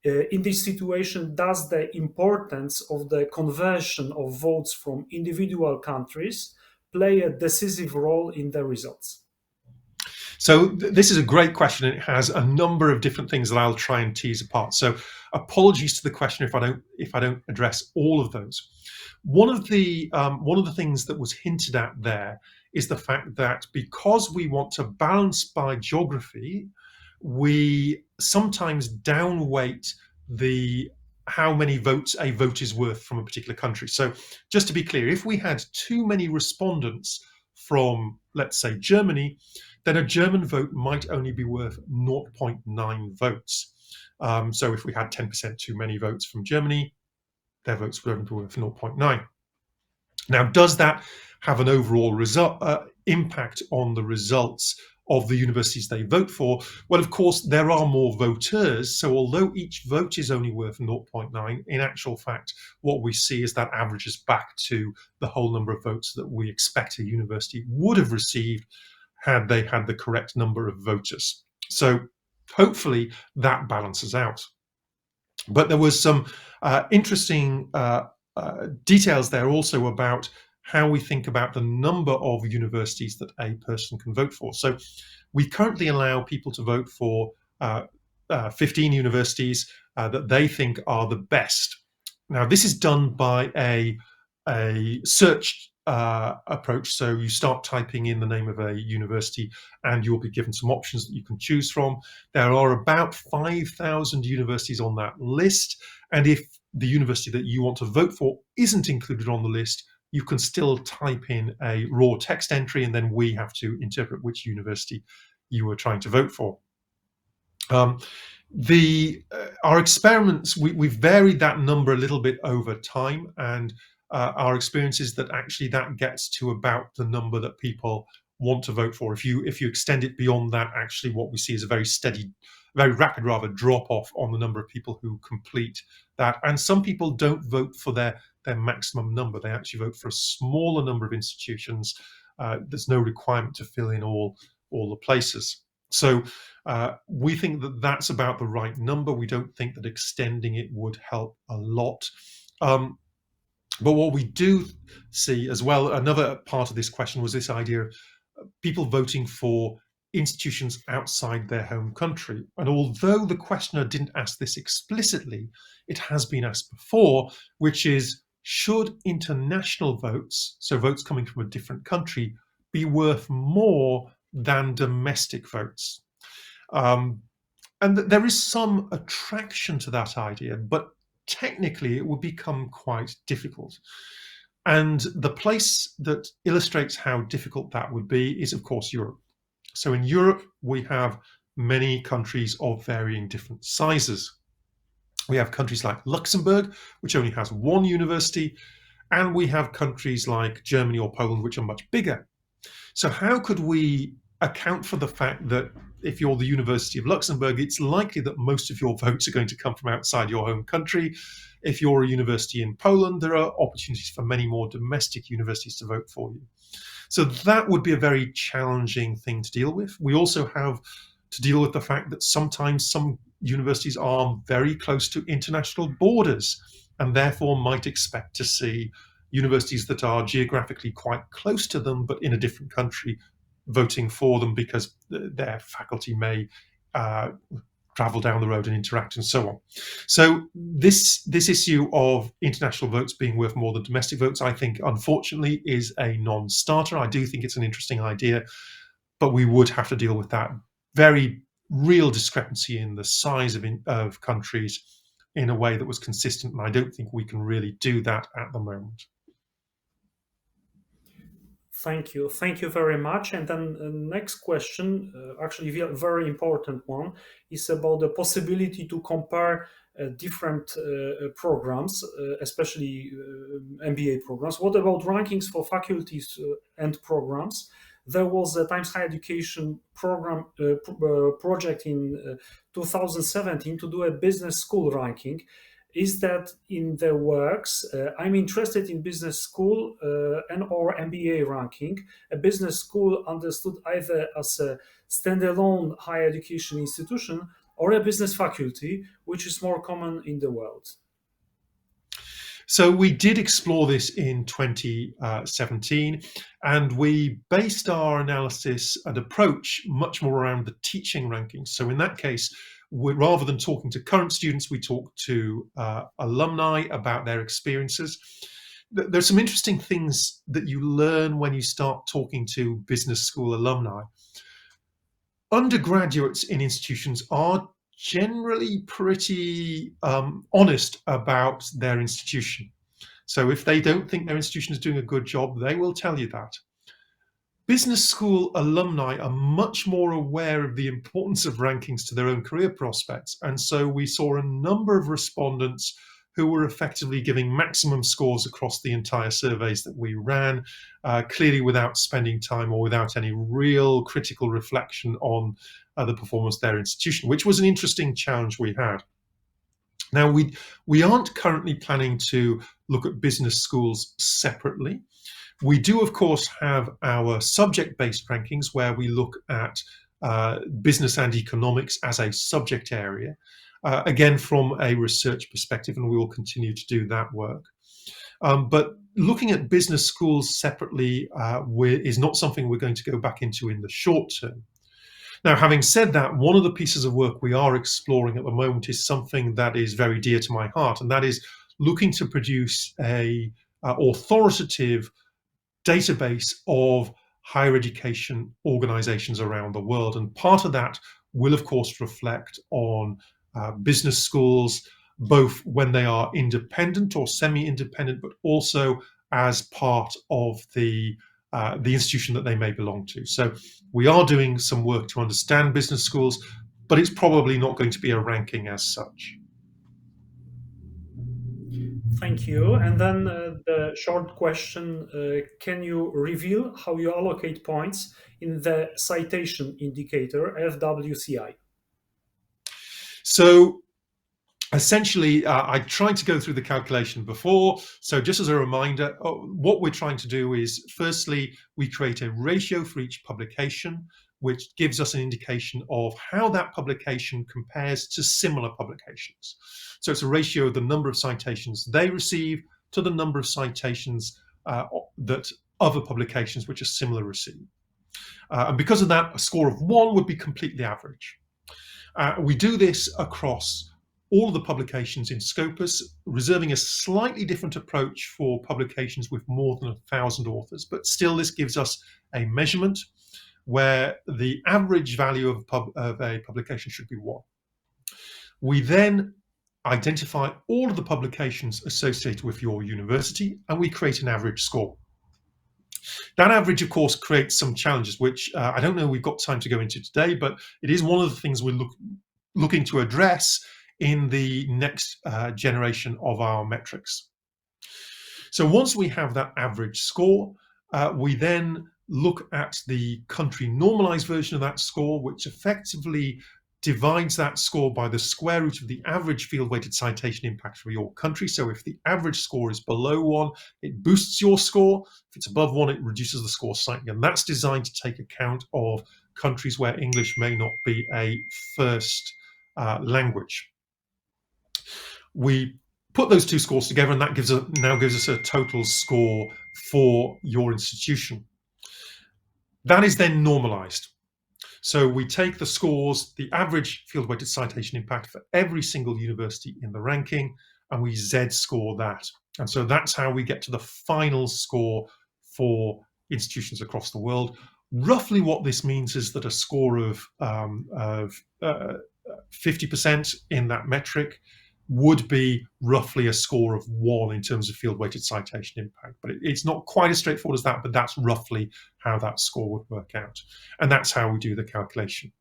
In this situation, does the importance of the conversion of votes from individual countries play a decisive role in the results? So this is a great question, and it has a number of different things that I'll try and tease apart. So apologies to the question if I don't address all of those. One of the things that was hinted at there is the fact that because we want to balance by geography, we sometimes downweight how many votes a vote is worth from a particular country. So just to be clear, if we had too many respondents from, let's say, Germany, then a German vote might only be worth 0.9 votes. So if we had 10% too many votes from Germany, their votes would only be worth 0.9. Now, does that have an overall impact on the results of the universities they vote for? Well, of course, there are more voters. So although each vote is only worth 0.9, in actual fact, what we see is that averages back to the whole number of votes that we expect a university would have received had they had the correct number of voters. So hopefully that balances out. But there was some interesting details there also about how we think about the number of universities that a person can vote for. So we currently allow people to vote for 15 universities that they think are the best. Now, this is done by a search approach. So you start typing in the name of a university and you'll be given some options that you can choose from. There are about 5,000 universities on that list. And if the university that you want to vote for isn't included on the list, you can still type in a raw text entry, and then we have to interpret which university you were trying to vote for. Our experiments, we've varied that number a little bit over time, and our experience is that actually that gets to about the number that people want to vote for. If you extend it beyond that, actually what we see is a very steady, very rapid rather, drop off on the number of people who complete that. And some people don't vote for their maximum number. They actually vote for a smaller number of institutions. There's no requirement to fill in all the places. So we think that that's about the right number. We don't think that extending it would help a lot. But what we do see as well, another part of this question was this idea of people voting for institutions outside their home country. And although the questioner didn't ask this explicitly, it has been asked before, which is, should international votes, so votes coming from a different country, be worth more than domestic votes? And there is some attraction to that idea, but technically it would become quite difficult. And the place that illustrates how difficult that would be is, of course, Europe. So in Europe, we have many countries of varying different sizes. We have countries like Luxembourg, which only has one university, and we have countries like Germany or Poland, which are much bigger. So how could we account for the fact that if you're the University of Luxembourg, it's likely that most of your votes are going to come from outside your home country? If you're a university in Poland, there are opportunities for many more domestic universities to vote for you. So that would be a very challenging thing to deal with. We also have to deal with the fact that sometimes some universities are very close to international borders and therefore might expect to see universities that are geographically quite close to them but in a different country voting for them because their faculty may travel down the road and interact and so on. So this issue of international votes being worth more than domestic votes, I think, unfortunately, is a non-starter. I do think it's an interesting idea, but we would have to deal with that very real discrepancy in the size of countries in a way that was consistent, and I don't think we can really do that at the moment. Thank you very much. And then next question, actually a very important one, is about the possibility to compare different programs, especially MBA programs. What about rankings for faculties and programs? There was a Times Higher Education program project in 2017 to do a business school ranking. Is that in the works? I'm interested in business school and or MBA ranking. A business school understood either as a standalone higher education institution or a business faculty, which is more common in the world. So we did explore this in 2017, and we based our analysis and approach much more around the teaching rankings. So in that case, rather than talking to current students, we talked to alumni about their experiences. There's some interesting things that you learn when you start talking to business school alumni. Undergraduates in institutions are generally pretty honest about their institution. So if they don't think their institution is doing a good job, they will tell you that. Business school alumni are much more aware of the importance of rankings to their own career prospects. And so we saw a number of respondents who were effectively giving maximum scores across the entire surveys that we ran, clearly without spending time or without any real critical reflection on the performance of their institution, which was an interesting challenge we had. Now, we aren't currently planning to look at business schools separately. We do, of course, have our subject-based rankings where we look at business and economics as a subject area, again, from a research perspective, and we will continue to do that work. But looking at business schools separately is not something we're going to go back into in the short term. Now, having said that, one of the pieces of work we are exploring at the moment is something that is very dear to my heart, and that is looking to produce a authoritative database of higher education organizations around the world. And part of that will, of course, reflect on business schools, both when they are independent or semi-independent, but also as part of the institution that they may belong to. So we are doing some work to understand business schools, but it's probably not going to be a ranking as such. Thank you. And then the short question, can you reveal how you allocate points in the citation indicator, FWCI? So essentially, I tried to go through the calculation before. So just as a reminder, what we're trying to do is, firstly, we create a ratio for each publication, which gives us an indication of how that publication compares to similar publications. So it's a ratio of the number of citations they receive to the number of citations that other publications which are similar receive. And because of that, a score of 1 would be completely average. We do this across all of the publications in Scopus, reserving a slightly different approach for publications with more than 1,000 authors, but still this gives us a measurement where the average value of a publication should be 1. We then identify all of the publications associated with your university, and we create an average score. That average, of course, creates some challenges, which I don't know we've got time to go into today, but it is one of the things we're looking to address in the next generation of our metrics. So once we have that average score, we then look at the country normalized version of that score, which effectively divides that score by the square root of the average field-weighted citation impact for your country. So if the average score is below 1, it boosts your score. If it's above 1, it reduces the score slightly. And that's designed to take account of countries where English may not be a first language. We put those two scores together, and that now gives us a total score for your institution. That is then normalized. So we take the scores, the average field-weighted citation impact for every single university in the ranking, and we Z-score that. And so that's how we get to the final score for institutions across the world. Roughly what this means is that a score of 50% in that metric would be roughly a score of 1 in terms of field-weighted citation impact. But it's not quite as straightforward as that, but that's roughly how that score would work out. And that's how we do the calculation.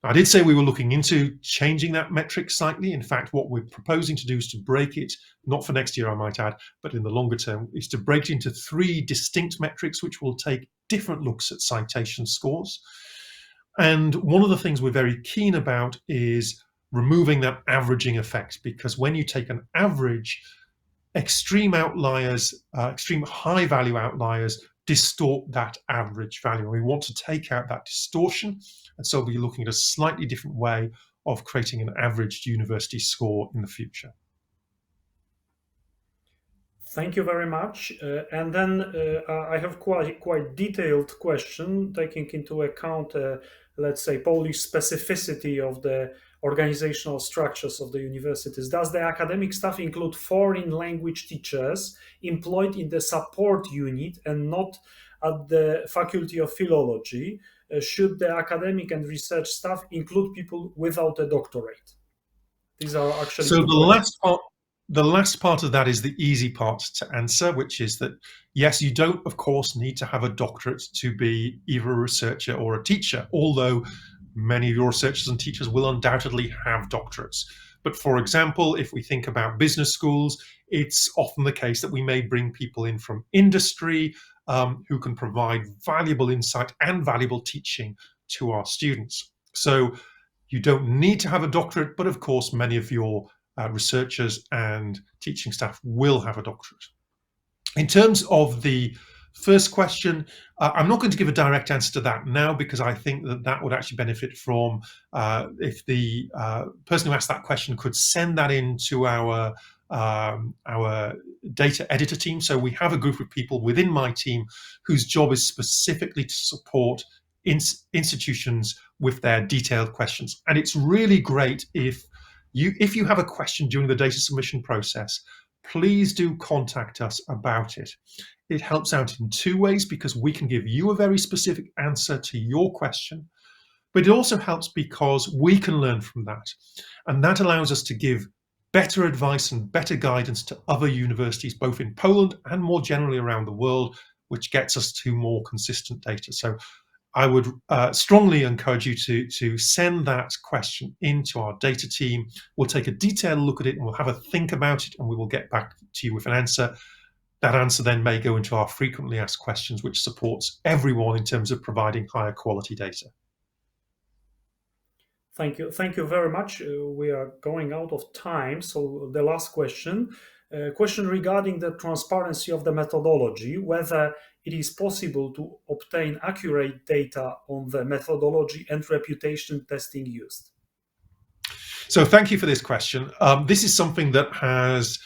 I did say we were looking into changing that metric slightly. In fact, what we're proposing to do is to break it, not for next year, I might add, but in the longer term, is to break it into 3 distinct metrics, which will take different looks at citation scores. And one of the things we're very keen about is removing that averaging effect, because when you take an average, extreme outliers, extreme high value outliers distort that average value. We want to take out that distortion, and so we'll be looking at a slightly different way of creating an averaged university score in the future. Thank you very much. And then I have quite detailed question, taking into account, let's say, Polish specificity of the organizational structures of the universities. Does the academic staff include foreign language teachers employed in the support unit and not at the Faculty of Philology? Should the academic and research staff include people without a doctorate? These are actually so the last part of that is the easy part to answer, which is that, yes, you don't, of course, need to have a doctorate to be either a researcher or a teacher, although many of your researchers and teachers will undoubtedly have doctorates. But for example, if we think about business schools, it's often the case that we may bring people in from industry who can provide valuable insight and valuable teaching to our students. So you don't need to have a doctorate, but of course, many of your researchers and teaching staff will have a doctorate. In terms of the first question, I'm not going to give a direct answer to that now, because I think that that would actually benefit from if the person who asked that question could send that into our data editor team. So we have a group of people within my team whose job is specifically to support institutions with their detailed questions. And it's really great if you have a question during the data submission process, please do contact us about it. It helps out in 2 ways, because we can give you a very specific answer to your question, but it also helps because we can learn from that. And that allows us to give better advice and better guidance to other universities, both in Poland and more generally around the world, which gets us to more consistent data. So I would strongly encourage you to send that question into our data team. We'll take a detailed look at it and we'll have a think about it, and we will get back to you with an answer. That answer then may go into our frequently asked questions, which supports everyone in terms of providing higher quality data. Thank you. Thank you very much. We are going out of time. So the last question, question regarding the transparency of the methodology, whether it is possible to obtain accurate data on the methodology and reputation testing used. So thank you for this question. This is something that has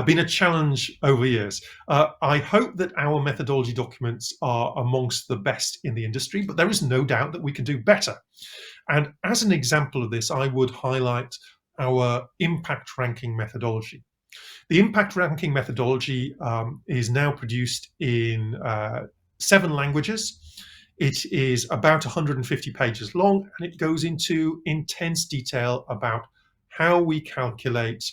been a challenge over years. I hope that our methodology documents are amongst the best in the industry, but there is no doubt that we can do better. And as an example of this, I would highlight our impact ranking methodology. The impact ranking methodology is now produced in 7 languages. It is about 150 pages long, and it goes into intense detail about how we calculate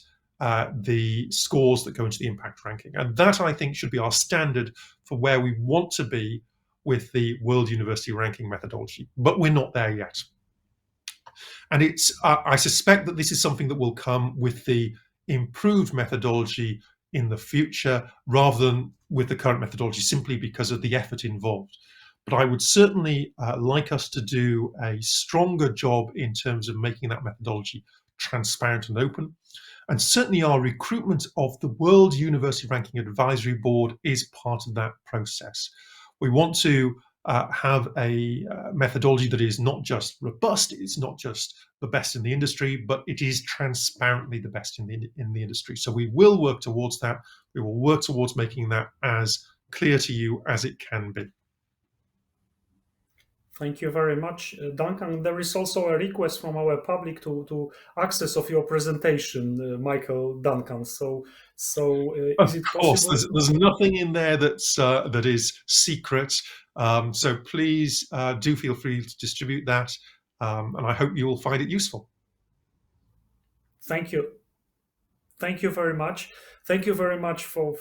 the scores that go into the impact ranking. And that, I think, should be our standard for where we want to be with the World University Ranking methodology, but we're not there yet. And I suspect that this is something that will come with the improved methodology in the future, rather than with the current methodology, simply because of the effort involved. But I would certainly like us to do a stronger job in terms of making that methodology transparent and open. And certainly our recruitment of the World University Ranking Advisory Board is part of that process. We want to have a methodology that is not just robust, it's not just the best in the industry, but it is transparently the best in the industry. So we will work towards that. We will work towards making that as clear to you as it can be. Thank you very much, Duncan. There is also a request from our public to access of your presentation, Michael, Duncan. So is it possible? There's nothing in there that is secret. So please do feel free to distribute that, and I hope you will find it useful. Thank you. Thank you very much. Thank you very much for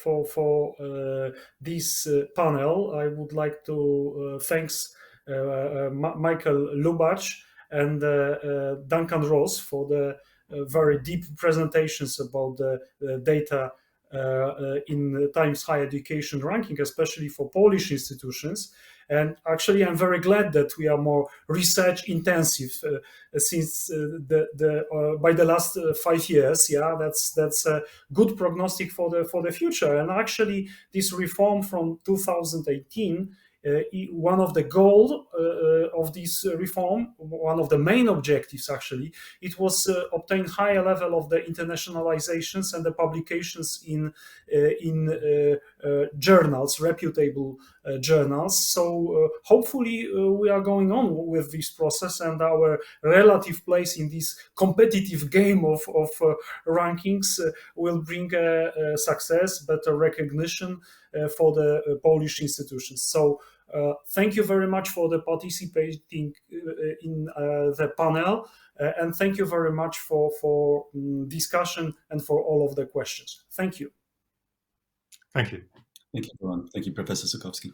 this panel. I would like to thanks Michael Lubacz and Duncan Ross for the very deep presentations about the data in Times Higher Education ranking, especially for Polish institutions. And actually, I'm very glad that we are more research intensive since by the last 5 years. Yeah, that's a good prognostic for the future. And actually, this reform from 2018. One of the goals of this reform, one of the main objectives actually, it was obtain higher level of the internationalizations and the publications in journals, reputable journals. So hopefully we are going on with this process, and our relative place in this competitive game of rankings will bring success, better recognition for the Polish institutions. So thank you very much for the participating in the panel, and thank you very much for discussion and for all of the questions. Thank you. Thank you. Thank you, everyone. Thank you, Professor Sułkowski.